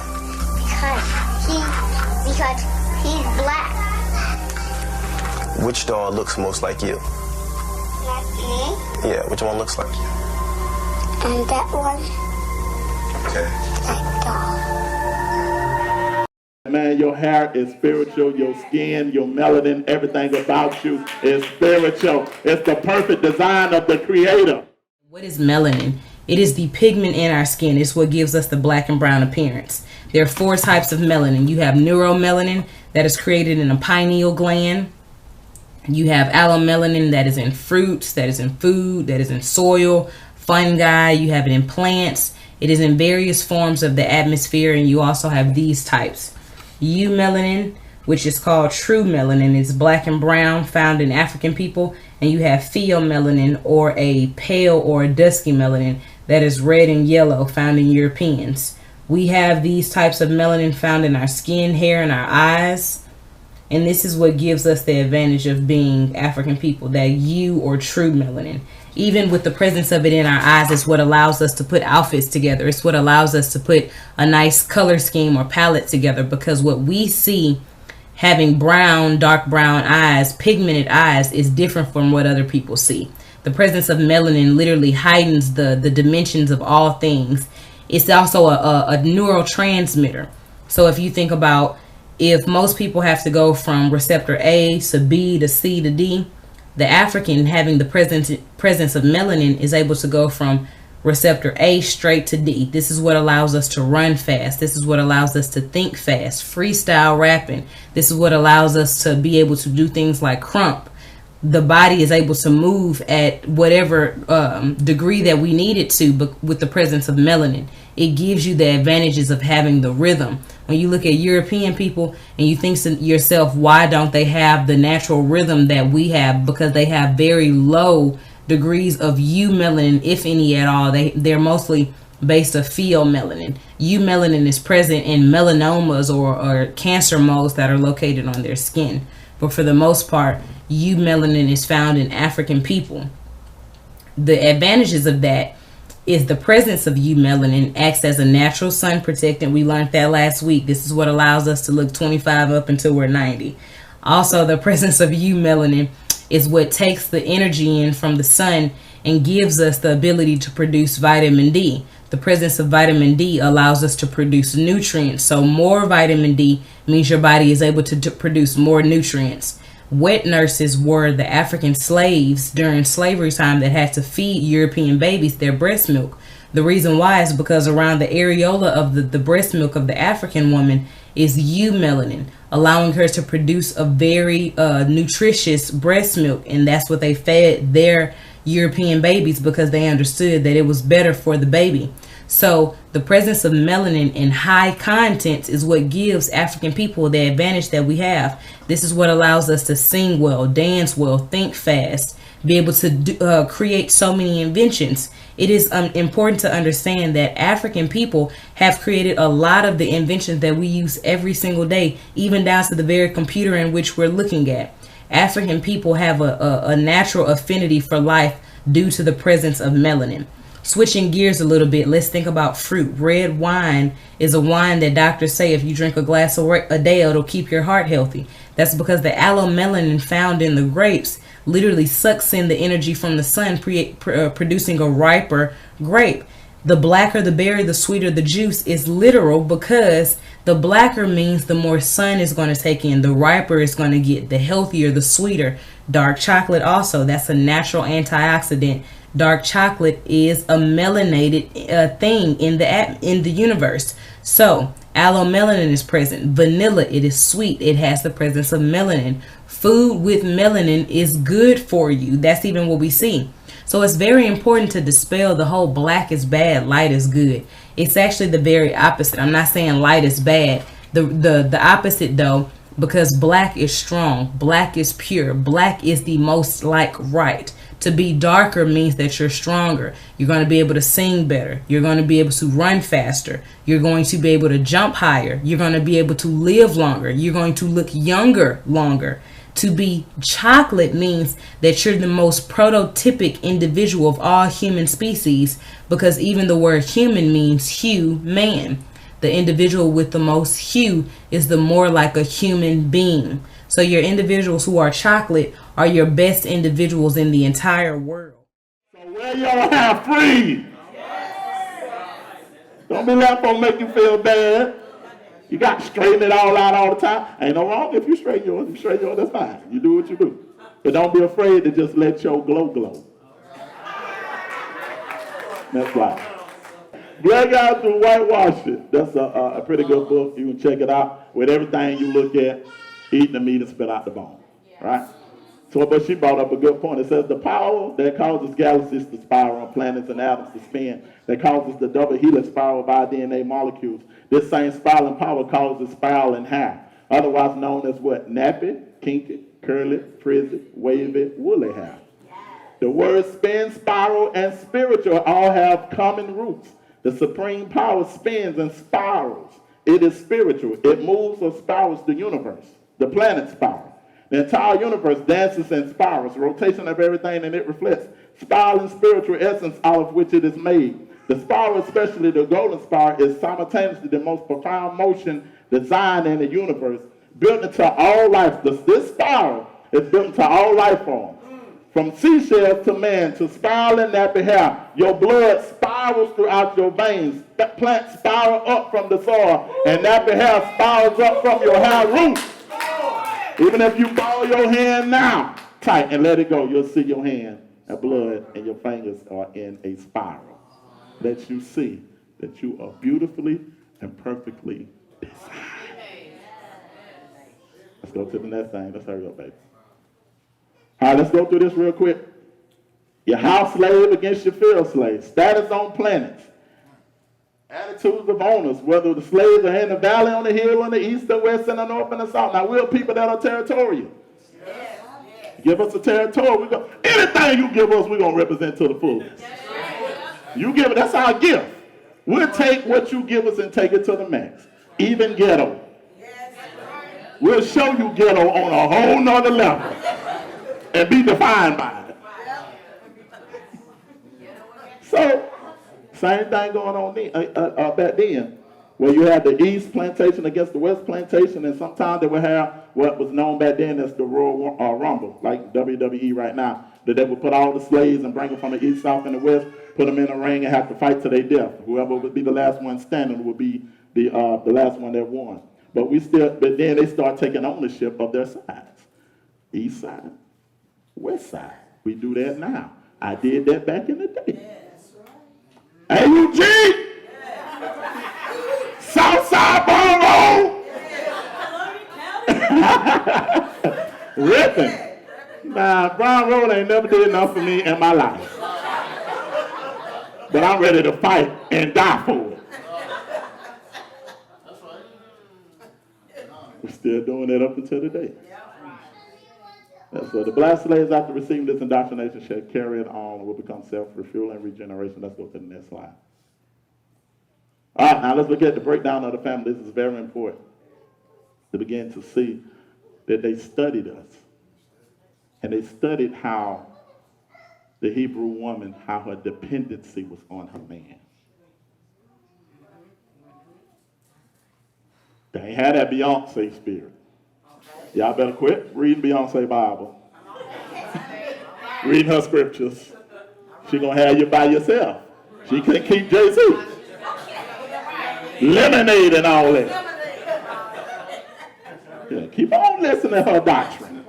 Because he's black. Which doll looks most like you? Like me. Yeah, which one looks like you? And that one. Okay. That doll. Man, your hair is spiritual, your skin, your melanin, everything about you is spiritual. It's the perfect design of the Creator. What is melanin? It is the pigment in our skin. It's what gives us the black and brown appearance. There are 4 types of melanin. You have neuromelanin that is created in a pineal gland. You have allomelanin that is in fruits, that is in food, that is in soil, fungi. You have it in plants. It is in various forms of the atmosphere, and you also have these types. Eumelanin, which is called true melanin, is black and brown, found in African people, and you have pheomelanin, or a pale or a dusky melanin, that is red and yellow, found in Europeans. We have these types of melanin found in our skin, hair, and our eyes, and this is what gives us the advantage of being African people, that you or true melanin. Even with the presence of it in our eyes, it's what allows us to put outfits together. It's what allows us to put a nice color scheme or palette together, because what we see having brown, dark brown eyes, pigmented eyes, is different from what other people see. The presence of melanin literally heightens the dimensions of all things. It's also a neurotransmitter. So if you think about, if most people have to go from receptor A to B to C to D, the African, having the presence of melanin, is able to go from receptor A straight to D. This is what allows us to run fast. This is what allows us to think fast. Freestyle rapping. This is what allows us to be able to do things like crump. The body is able to move at whatever degree that we need it to, but with the presence of melanin, it gives you the advantages of having the rhythm. When you look at European people and you think to yourself, why don't they have the natural rhythm that we have? Because they have very low degrees of eumelanin, if any at all. They're mostly based of pheomelanin. Eumelanin is present in melanomas or cancer moles that are located on their skin. But for the most part, eumelanin is found in African people. The advantages of that is the presence of eumelanin acts as a natural sun protectant. We learned that last week. This is what allows us to look 25 up until we're 90. Also, the presence of eumelanin is what takes the energy in from the sun and gives us the ability to produce vitamin D. The presence of vitamin D allows us to produce nutrients. So more vitamin D means your body is able to produce more nutrients. Wet nurses were the African slaves during slavery time that had to feed European babies their breast milk. The reason why is because around the areola of the breast milk of the African woman is eumelanin, allowing her to produce a very nutritious breast milk. And that's what they fed their European babies because they understood that it was better for the baby. So the presence of melanin in high contents is what gives African people the advantage that we have. This is what allows us to sing well, dance well, think fast, be able to create so many inventions. It is important to understand that African people have created a lot of the inventions that we use every single day, even down to the very computer in which we're looking at. African people have a natural affinity for life due to the presence of melanin. Switching gears a little bit, let's think about fruit. Red wine is a wine that doctors say if you drink a glass a day, it'll keep your heart healthy. That's because the allomelanin found in the grapes literally sucks in the energy from the sun, producing a riper grape. The blacker the berry, the sweeter the juice is literal because the blacker means the more sun is going to take in, the riper it's going to get, the healthier, the sweeter. Dark chocolate also, that's a natural antioxidant. Dark chocolate is a melanated thing in the universe. So allomelanin is present. Vanilla, it is sweet. It has the presence of melanin. Food with melanin is good for you. That's even what we see. So it's very important to dispel the whole black is bad, light is good. It's actually the very opposite. I'm not saying light is bad. The opposite though, because black is strong, black is pure, black is the most like right. To be darker means that you're stronger. You're going to be able to sing better. You're going to be able to run faster. You're going to be able to jump higher. You're going to be able to live longer. You're going to look younger longer. To be chocolate means that you're the most prototypic individual of all human species, because even the word human means hue, man. The individual with the most hue is the more like a human being. So your individuals who are chocolate are your best individuals in the entire world. So where y'all have free? Don't be letting folks make you feel bad. You got to straighten it all out all the time. Ain't no wrong if you straighten yours. That's fine. You do what you do. But don't be afraid to just let your glow. That's right. Greg out to Whitewash It. That's a pretty good book. You can check it out. With everything you look at, eat the meat and spit out the bone. Right? So, but she brought up a good point. It says the power that causes galaxies to spiral and planets and atoms to spin, that causes the double helix spiral of our DNA molecules. This same spiraling power causes spiraling hair, otherwise known as what? Nappy, kinky, curly, frizzy, wavy, woolly hair. The words spin, spiral, and spiritual all have common roots. The supreme power spins and spirals. It is spiritual. It moves or spirals the universe. The planet spiral. The entire universe dances and spirals, rotation of everything, and it reflects spiral and spiritual essence out of which it is made. The spiral, especially the golden spiral, is simultaneously the most profound motion design in the universe, built into all life. This spiral is built into all life forms. From seashells to man, to spiraling nappy hair, your blood spirals throughout your veins. That plant spiral up from the soil, and nappy hair spirals up from your hair roots. Even if you ball your hand now, tight and let it go, you'll see your hand and blood and your fingers are in a spiral. Let you see that you are beautifully and perfectly designed. Let's go to the next thing. Let's hurry up, baby. All right, let's go through this real quick. Your house slave against your field slave. Status on planets. Attitudes of owners, whether the slaves are in the valley, on the hill, on the east, the west, and the north, and the south. Now, we're people that are territorial. Give us a territory. Anything you give us, we're going to represent to the fullest. You give it, that's our gift. We'll take what you give us and take it to the max. Even ghetto. We'll show you ghetto on a whole nother level and be defined by it. So, same thing going on back then, where you had the East Plantation against the West Plantation, and sometimes they would have what was known back then as the Royal Rumble, like WWE right now, that they would put all the slaves and bring them from the East, South, and the West, put them in a ring and have to fight to their death. Whoever would be the last one standing would be the last one that won. But then they start taking ownership of their sides. East side, West side. We do that now. I did that back in the day. AUG, Southside Borough, Ripping. Nah, Brown Road ain't never did enough for me in my life. But I'm ready to fight and die for it. We're still doing it up until today. So the black slaves, after receiving this indoctrination, shall carry it on and will become self-refueling regeneration. Let's go to the next slide. All right, now let's look at the breakdown of the family. This is very important to begin to see that they studied us. And they studied how the Hebrew woman, how her dependency was on her man. They ain't had that Beyonce spirit. Y'all better quit reading Beyonce Bible. Reading her scriptures. She gonna have you by yourself. She couldn't keep Jay-Z. Lemonade and all that. Yeah, keep on listening to her doctrine.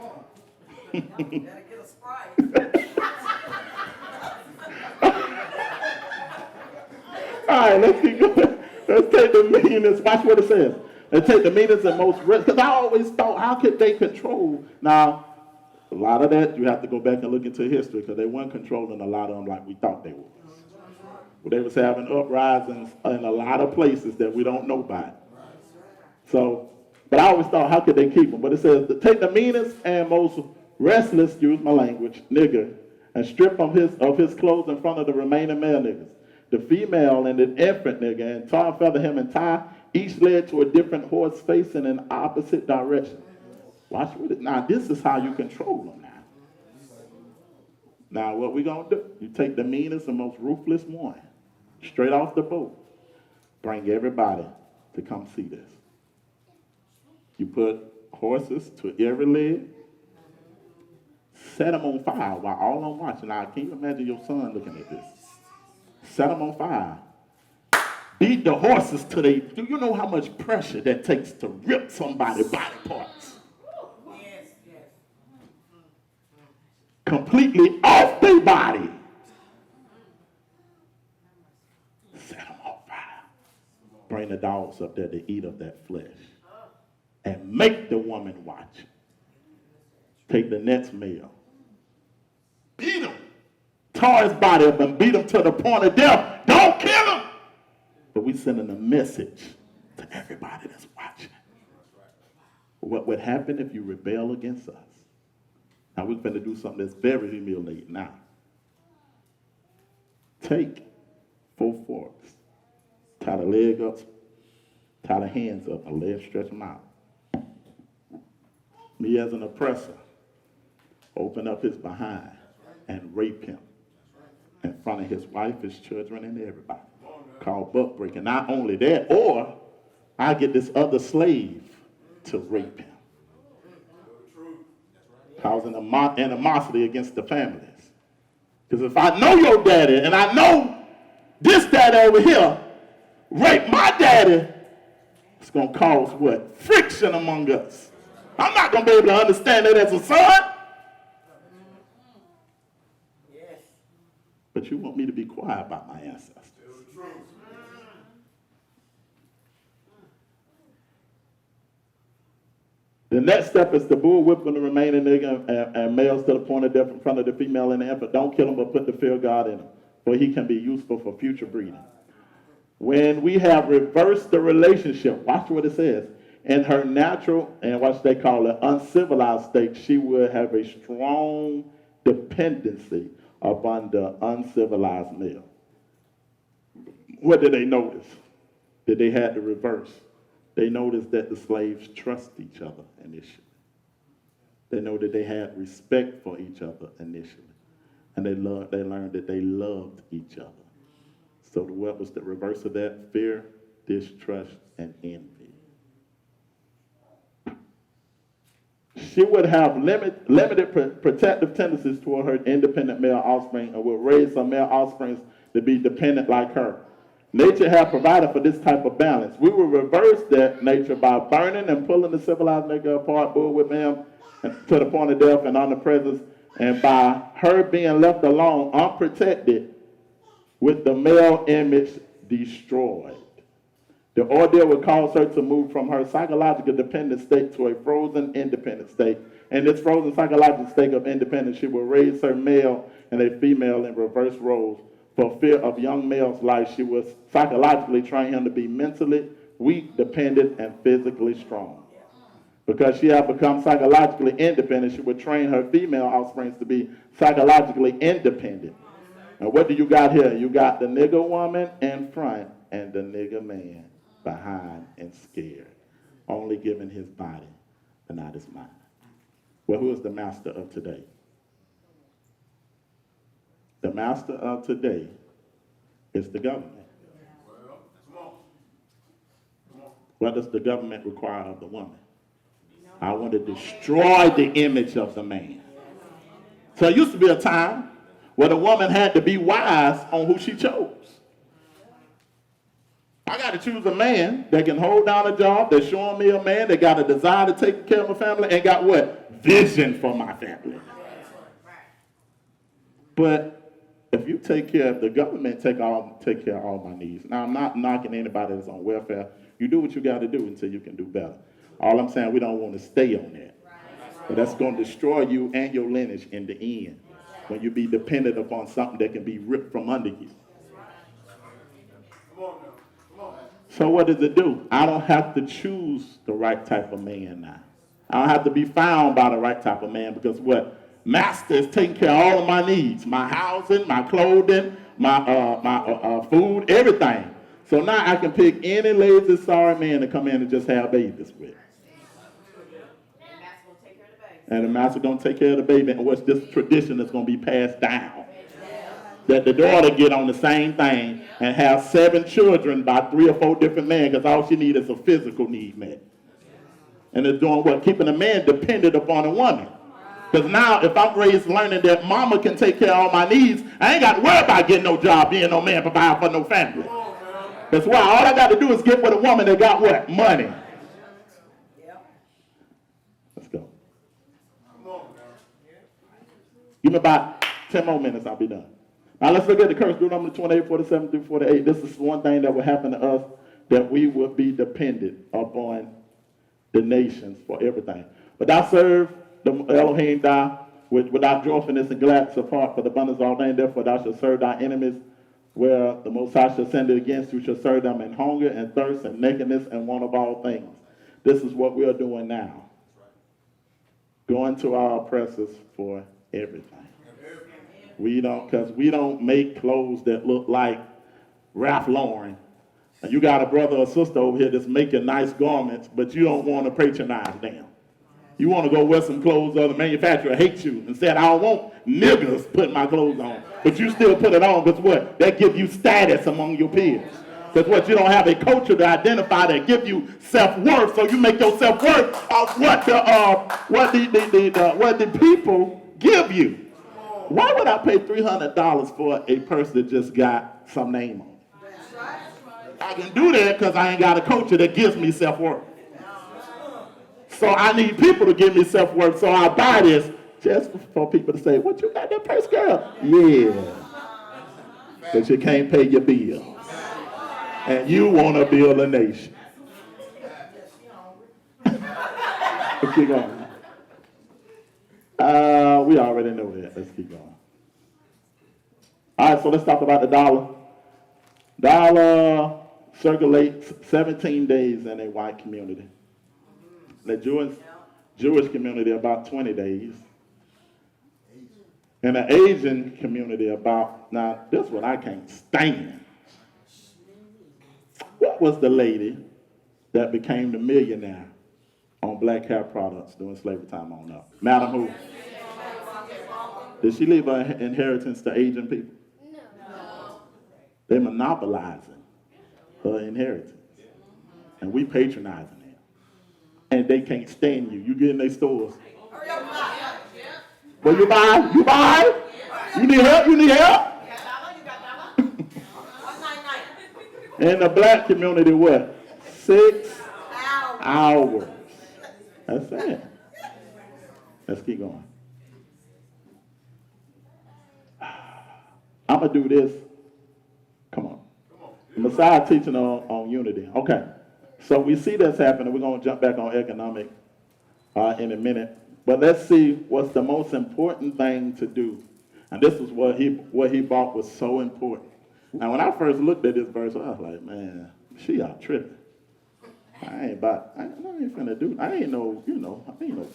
All right, let's keep going. Let's take the meanest. Watch what it says. Let's take the meanest and most rest. Because I always thought, how could they control? Now, a lot of that, you have to go back and look into history, because they weren't controlling a lot of them like we thought they were. But they was having uprisings in a lot of places that we don't know about. So, but I always thought, how could they keep them? But it says, to take the meanest and most restless, use my language, nigger, and strip him of his clothes in front of the remaining male niggas. The female and the infant nigger, and tar, feather him, and tie, each led to a different horse facing in opposite direction. Watch with it. Now, this is how you control them now. Now, what we going to do? You take the meanest and most ruthless one, straight off the boat. Bring everybody to come see this. You put horses to every leg, set them on fire while all I'm watching. Now, can you imagine your son looking at this? Set them on fire. Beat the horses till they, do you know how much pressure that takes to rip somebody's body parts? Yes, yes. Completely off their body. Set them on fire. Bring the dogs up there to eat of that flesh. And make the woman watch. Take the next male. Beat him. Tar his body up and beat him to the point of death. Don't kill him. But we sending a message to everybody that's watching. What would happen if you rebel against us? Now we're going to do something that's very humiliating now. Take 4 forks, tie the leg up, tie the hands up, and legs stretch them out. Me as an oppressor, open up his behind and rape him in front of his wife, his children, and everybody. Called buck breaking. Not only that, or I get this other slave to rape him. Causing animosity against the families. Because if I know your daddy and I know this daddy over here rape my daddy, it's going to cause what? Friction among us. I'm not going to be able to understand that as a son. Yes. But you want me to be quiet about my ancestors. The next step is to bull whip on the remaining nigga and males to the point of death in front of the female and the infant. Don't kill him, but put the fear of God in him, for he can be useful for future breeding. When we have reversed the relationship, watch what it says. in her natural and what they call it uncivilized state, she would have a strong dependency upon the uncivilized male. What did they notice? That they had to reverse. They noticed that the slaves trust each other initially. They know that they had respect for each other initially. And they learned that they loved each other. So what was the reverse of that? Fear, distrust, and envy. She would have limited protective tendencies toward her independent male offspring and would raise her male offspring to be dependent like her. Nature had provided for this type of balance. We will reverse that nature by burning and pulling the civilized nigga apart, bull with him, to the point of death and omnipresence, and by her being left alone, unprotected, with the male image destroyed. The ordeal would cause her to move from her psychological dependent state to a frozen independent state. In this frozen psychological state of independence, she will raise her male and a female in reverse roles. For fear of young male's life, she was psychologically train him to be mentally weak, dependent, and physically strong. Because she had become psychologically independent, she would train her female offspring to be psychologically independent. And what do you got here? You got the nigger woman in front and the nigger man behind and scared, only giving his body, but not his mind. Well, who is the master of today? The master of today is the government. What does the government require of the woman? I want to destroy the image of the man. So it used to be a time where the woman had to be wise on who she chose. I got to choose a man that can hold down a job, that's showing me a man that got a desire to take care of my family and got what? Vision for my family. But if you take care of the government, take care of all my needs. Now, I'm not knocking anybody that's on welfare. You do what you got to do until you can do better. All I'm saying, we don't want to stay on that. But that's going to destroy you and your lineage in the end when you be dependent upon something that can be ripped from under you. So what does it do? I don't have to choose the right type of man now. I don't have to be found by the right type of man because what? Master is taking care of all of my needs, my housing, my clothing, my food, everything. So now I can pick any lazy, sorry man to come in and just have babies with. And the master going to take care of the baby. And what's this tradition that's going to be passed down? That the daughter get on the same thing and have 7 children by 3 or 4 different men because all she needs is a physical need met. And it's doing what? Keeping a man dependent upon a woman. Because now if I'm raised learning that mama can take care of all my needs, I ain't got to worry about getting no job, being no man, providing for no family. That's why all I got to do is get with a woman that got what? Money. Let's go. Give me about 10 more minutes, I'll be done. Now let's look at the curse, Deuteronomy 28, 47 through 48. This is one thing that will happen to us, that we would be dependent upon the nations for everything. But thou serve the Elohim thou without joyfulness and gladness apart for the abundance of all things. Therefore thou shalt serve thy enemies, where the Most High shall send it against you, shall serve them in hunger and thirst and nakedness and want of all things. This is what we are doing now. Going to our oppressors for everything. We don't make clothes that look like Ralph Lauren. And you got a brother or sister over here that's making nice garments, but you don't want to patronize them. You want to go wear some clothes or the manufacturer hates you and said, I don't want niggas putting my clothes on. But you still put it on because what? That gives you status among your peers. Because what? You don't have a culture to identify that give you self-worth, so you make your self-worth of what the people give you. Why would I pay $300 for a purse that just got some name on it? I can do that because I ain't got a culture that gives me self-worth. So I need people to give me self-worth, so I buy this just for people to say, what you got that purse, girl? Yeah. But you can't pay your bills. And you want to build a nation. Let's keep going. We already know that. Let's keep going. All right, so let's talk about the dollar. Dollar circulates 17 days in a white community. The Jewish community about 20 days. And the Asian community about, now this is what I can't stand. What was the lady that became the millionaire on black hair products during slavery time on up? Madam who? Did she leave her inheritance to Asian people? No. They're monopolizing her inheritance. And we patronizing them. And they can't stand you. You get in their stores. Well, you buy? You buy? You need help? You need help? In the black community, what? 6 hours. That's it. Let's keep going. I'm going to do this. Come on. Messiah teaching on unity. Okay. So we see this happening. We're going to jump back on economic in a minute. But let's see what's the most important thing to do. And this is what he brought was so important. Now, when I first looked at this verse, I was like, man, she out tripping. I ain't finna do, I ain't no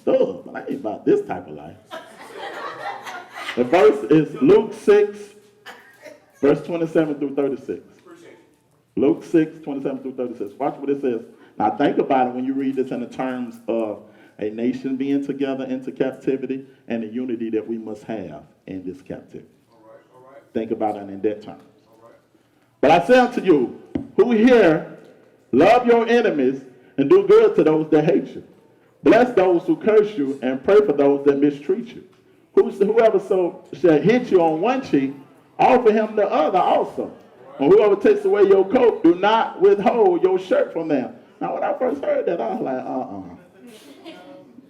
thug, but I ain't about this type of life. The verse is Luke 6, verse 27 through 36. Luke 6, 27 through 36. Watch what it says. Now, think about it when you read this in the terms of a nation being together into captivity and the unity that we must have in this captivity. All right. Think about it in that terms. But I say unto you, who here love your enemies and do good to those that hate you. Bless those who curse you and pray for those that mistreat you. Whoever so shall hit you on one cheek, offer him the other also. And whoever takes away your coat, do not withhold your shirt from them. Now, when I first heard that, I was like,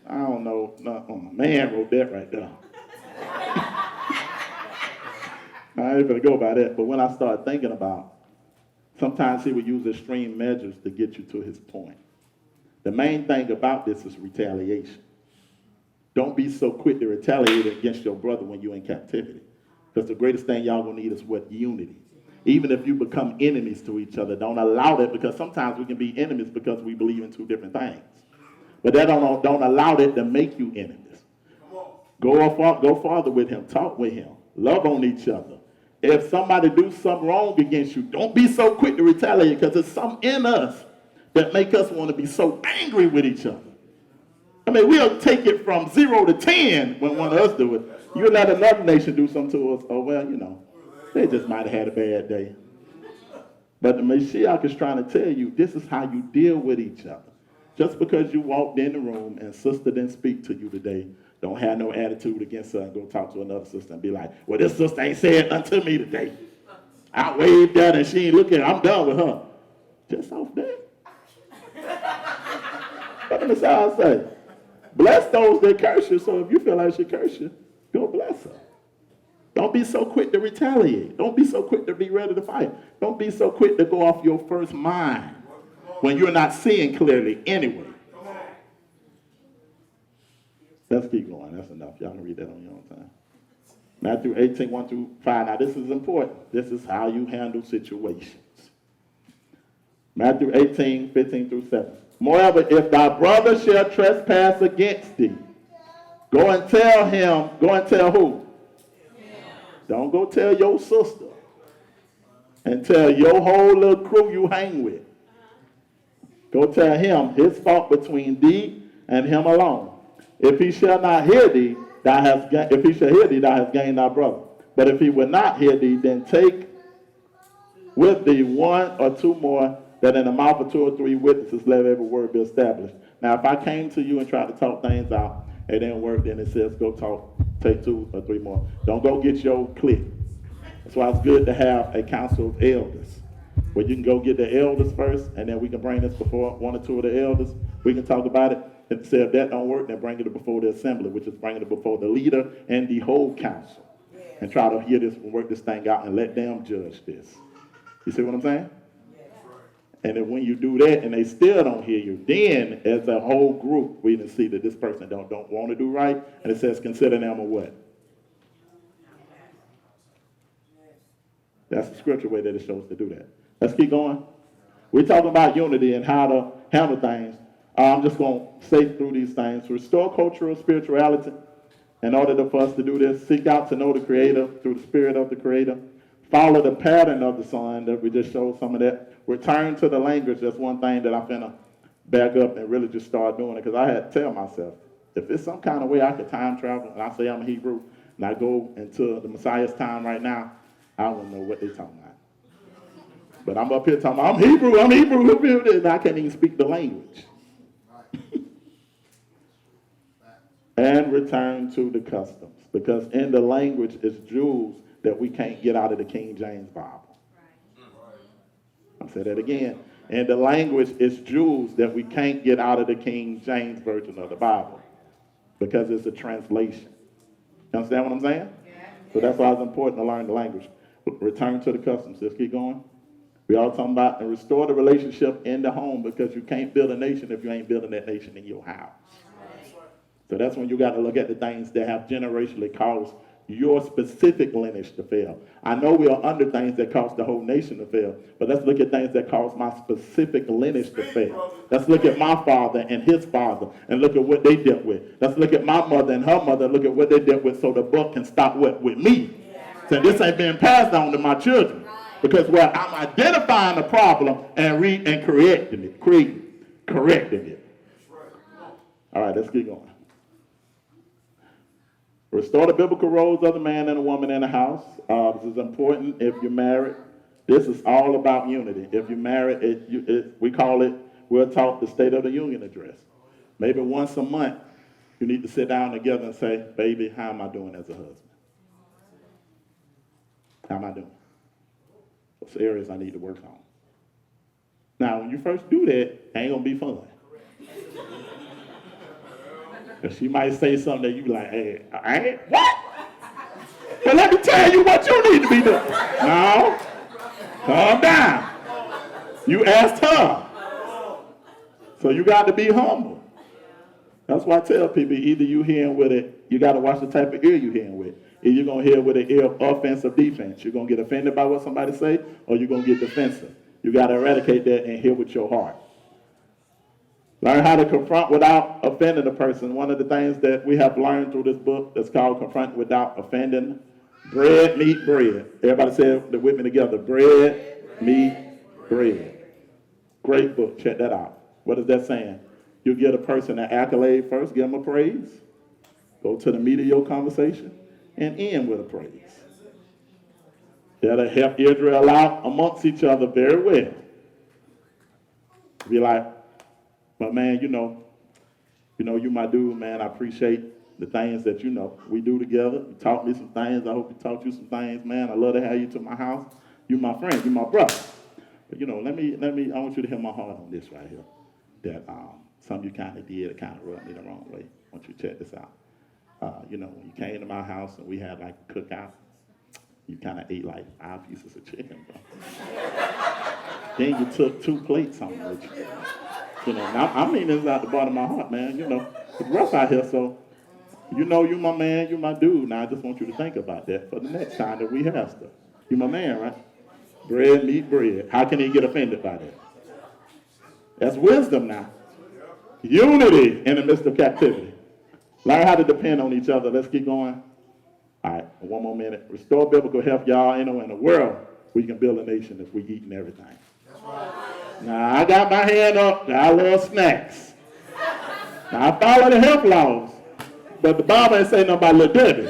I don't know. Man wrote that right there. I ain't gonna go by that. But when I started thinking about, sometimes he would use extreme measures to get you to his point. The main thing about this is retaliation. Don't be so quick to retaliate against your brother when you're in captivity. Because the greatest thing y'all gonna need is what? Unity. Even if you become enemies to each other, don't allow that, because sometimes we can be enemies because we believe in two different things. But that don't allow that to make you enemies. Go farther with him. Talk with him. Love on each other. If somebody do something wrong against you, don't be so quick to retaliate, because there's something in us that make us want to be so angry with each other. I mean, we'll take it from 0 to 10 when one of us do it. You let another nation do something to us, oh, well, they just might have had a bad day. But the Mashiach is trying to tell you, this is how you deal with each other. Just because you walked in the room and sister didn't speak to you today, don't have no attitude against her and go talk to another sister and be like, well, this sister ain't said nothing to me today. I waved at her and she ain't looking, I'm done with her. Just off that. What did the Messiah say? Bless those that curse you, so if you feel like she curse you, go bless her. Don't be so quick to retaliate. Don't be so quick to be ready to fight. Don't be so quick to go off your first mind when you're not seeing clearly anyway. Let's keep going. That's enough. Y'all can read that on your own time. Matthew 18, 1 through 5. Now, this is important. This is how you handle situations. Matthew 18, 15 through 7. Moreover, if thy brother shall trespass against thee, go and tell him. Go and tell who? Don't go tell your sister. And tell your whole little crew you hang with. Go tell him his fault between thee and him alone. If he shall not hear thee, thou hast gained thy brother. But if he will not hear thee, then take with thee 1 or 2 more, that in the mouth of 2 or 3 witnesses let every word be established. Now, if I came to you and tried to talk things out, it didn't work, then it says go talk, take 2 or 3 more. Don't go get your clique. That's why it's good to have a council of elders, where you can go get the elders first, and then we can bring this before 1 or 2 of the elders. We can talk about it. And say if that don't work, then bring it before the assembly, which is bringing it before the leader and the whole council. And try to hear this and work this thing out and let them judge this. You see what I'm saying? And then when you do that and they still don't hear you, then as a whole group, we can see that this person don't want to do right. And it says consider them a what? That's the scripture way that it shows to do that. Let's keep going. We're talking about unity and how to handle things. I'm just going to say through these things. Restore cultural spirituality. In order for us to do this, seek out to know the Creator through the Spirit of the Creator. Follow the pattern of the Son that we just showed some of that. Return to the language. That's one thing that I'm finna back up and really just start doing it, because I had to tell myself, if it's some kind of way I could time travel, and I say I'm a Hebrew, and I go into the Messiah's time right now, I don't know what they're talking about. But I'm up here talking about, I'm Hebrew, and I can't even speak the language. And return to the customs, because in the language is jewels that we can't get out of the King James Bible. I'll say that again. In the language is jewels that we can't get out of the King James Version of the Bible, because it's a translation. You understand what I'm saying? So that's why it's important to learn the language. Return to the customs. Let's keep going. We all talking about and restore the relationship in the home, because you can't build a nation if you ain't building that nation in your house. So that's when you got to look at the things that have generationally caused your specific lineage to fail. I know we are under things that cause the whole nation to fail, but let's look at things that cause my specific lineage to fail. Let's look at my father and his father and look at what they dealt with. Let's look at my mother and her mother and look at what they dealt with, so the buck can stop with me. So this ain't being passed on to my children, because I'm identifying the problem and correcting it. All right, let's keep going. Restore the biblical roles of the man and a woman in the house. This is important if you're married. This is all about unity. If you're married, we're taught the State of the Union address. Maybe once a month, you need to sit down together and say, baby, how am I doing as a husband? How am I doing? What's the areas I need to work on? Now, when you first do that, it ain't going to be fun. She might say something that you be like, hey, what? But let me tell you what you need to be doing. No, calm down. You asked her. So you got to be humble. That's why I tell people, either you hearing with it, you got to watch the type of ear you hearing with. Either you're going to hear with an ear of offense or defense. You're going to get offended by what somebody say, or you're going to get defensive. You got to eradicate that and hear with your heart. Learn how to confront without offending a person. One of the things that we have learned through this book that's called Confront Without Offending. Bread, meat, bread. Everybody say it with me together. Bread, meat, bread. Great book. Check that out. What is that saying? You give a person an accolade first, give them a praise. Go to the meat of your conversation and end with a praise. That'll help Israel out amongst each other very well. Be like, but man, you know, you my dude, man. I appreciate the things that we do together. You taught me some things. I hope you taught you some things, man. I love to have you to my house. You my friend. You my brother. But let me. I want you to hear my heart on this right here. That something you kind of did, it kind of rubbed me the wrong way. I want you to check this out. When you came to my house and we had like a cookout, you kind of ate like 5 pieces of chicken, bro. Then you took 2 plates home with you. Now, I mean this out the bottom of my heart, man. It's rough out here, so you my man, you my dude. Now I just want you to think about that for the next time that we have stuff. You my man, right? Bread, meat, bread. How can he get offended by that? That's wisdom now. Unity in the midst of captivity. Learn how to depend on each other. Let's keep going. All right, one more minute. Restore biblical health, y'all. In the world, we can build a nation if we eating everything. That's right. Now, I got my hand up. I love snacks. Now, I follow the health laws. But the Bible ain't saying nothing about Little Debbie.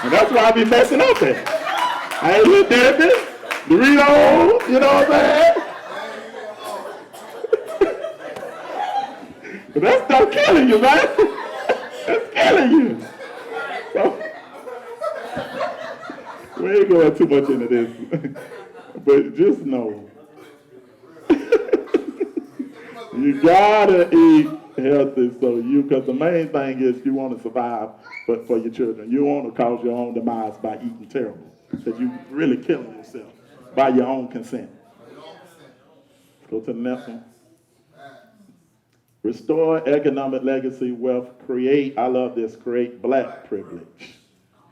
And that's why I be messing up there. I ain't Little Debbie, Doritos, you know what I'm saying? But that stuff killing you, man. It's killing you. So, we ain't going too much into this. But just know, you gotta eat healthy, because the main thing is you want to survive for your children. You want to cause your own demise by eating terrible, because you're really killing yourself by your own consent. Let's go to the next one. Restore economic legacy, wealth, create, I love this, create black privilege.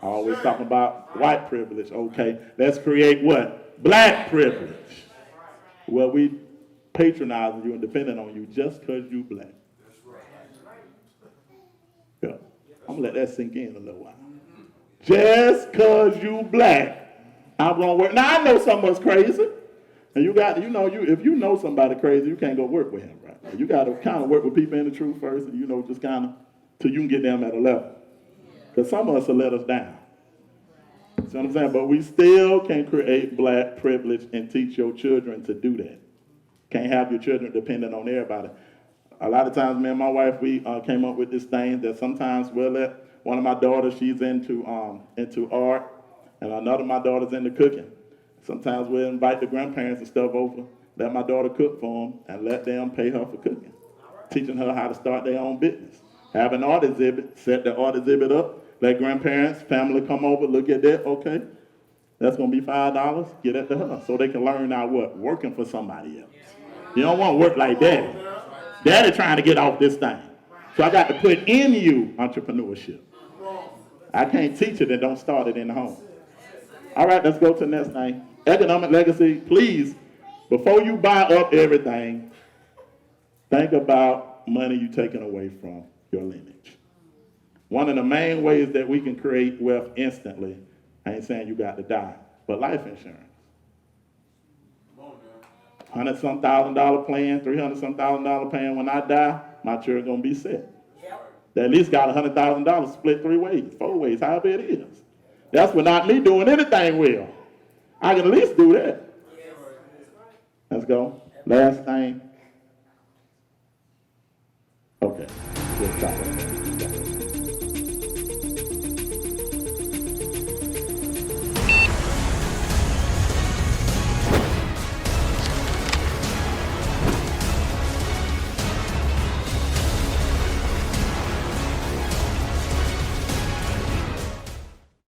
Always talking about white privilege. Okay, let's create what? Black privilege. Well, we patronizing you and depending on you just because you black. Yeah. I'm going to let that sink in a little while. Just because you black, I'm going to work. Now, I know some of us crazy. And you got, if you know somebody crazy, you can't go work with him, right? You got to kind of work with people in the truth first and, just kind of, till you can get them at a level. Because some of us will let us down. See what I'm saying? But we still can create black privilege and teach your children to do that. Can't have your children dependent on everybody. A lot of times, me and my wife, we came up with this thing that sometimes we'll let one of my daughters, she's into art, and another of my daughters into cooking. Sometimes we'll invite the grandparents and stuff over, let my daughter cook for them, and let them pay her for cooking. Teaching her how to start their own business. Have an art exhibit, set the art exhibit up, let grandparents, family come over, look at that, okay. That's going to be $5, get that to her, so they can learn now what? Working for somebody else. You don't want to work like daddy. Daddy trying to get off this thing. So I got to put in you entrepreneurship. I can't teach it and don't start it in the home. All right, let's go to the next thing. Economic legacy, please, before you buy up everything, think about money you're taking away from your lineage. One of the main ways that we can create wealth instantly, I ain't saying you got to die, but life insurance. $100-some thousand plan, $300-some thousand plan. When I die, my children gonna be set. They at least got $100,000 split 3 ways, 4 ways, however it is. That's without me doing anything well. I can at least do that. Let's go. Last thing. Okay. Good topic.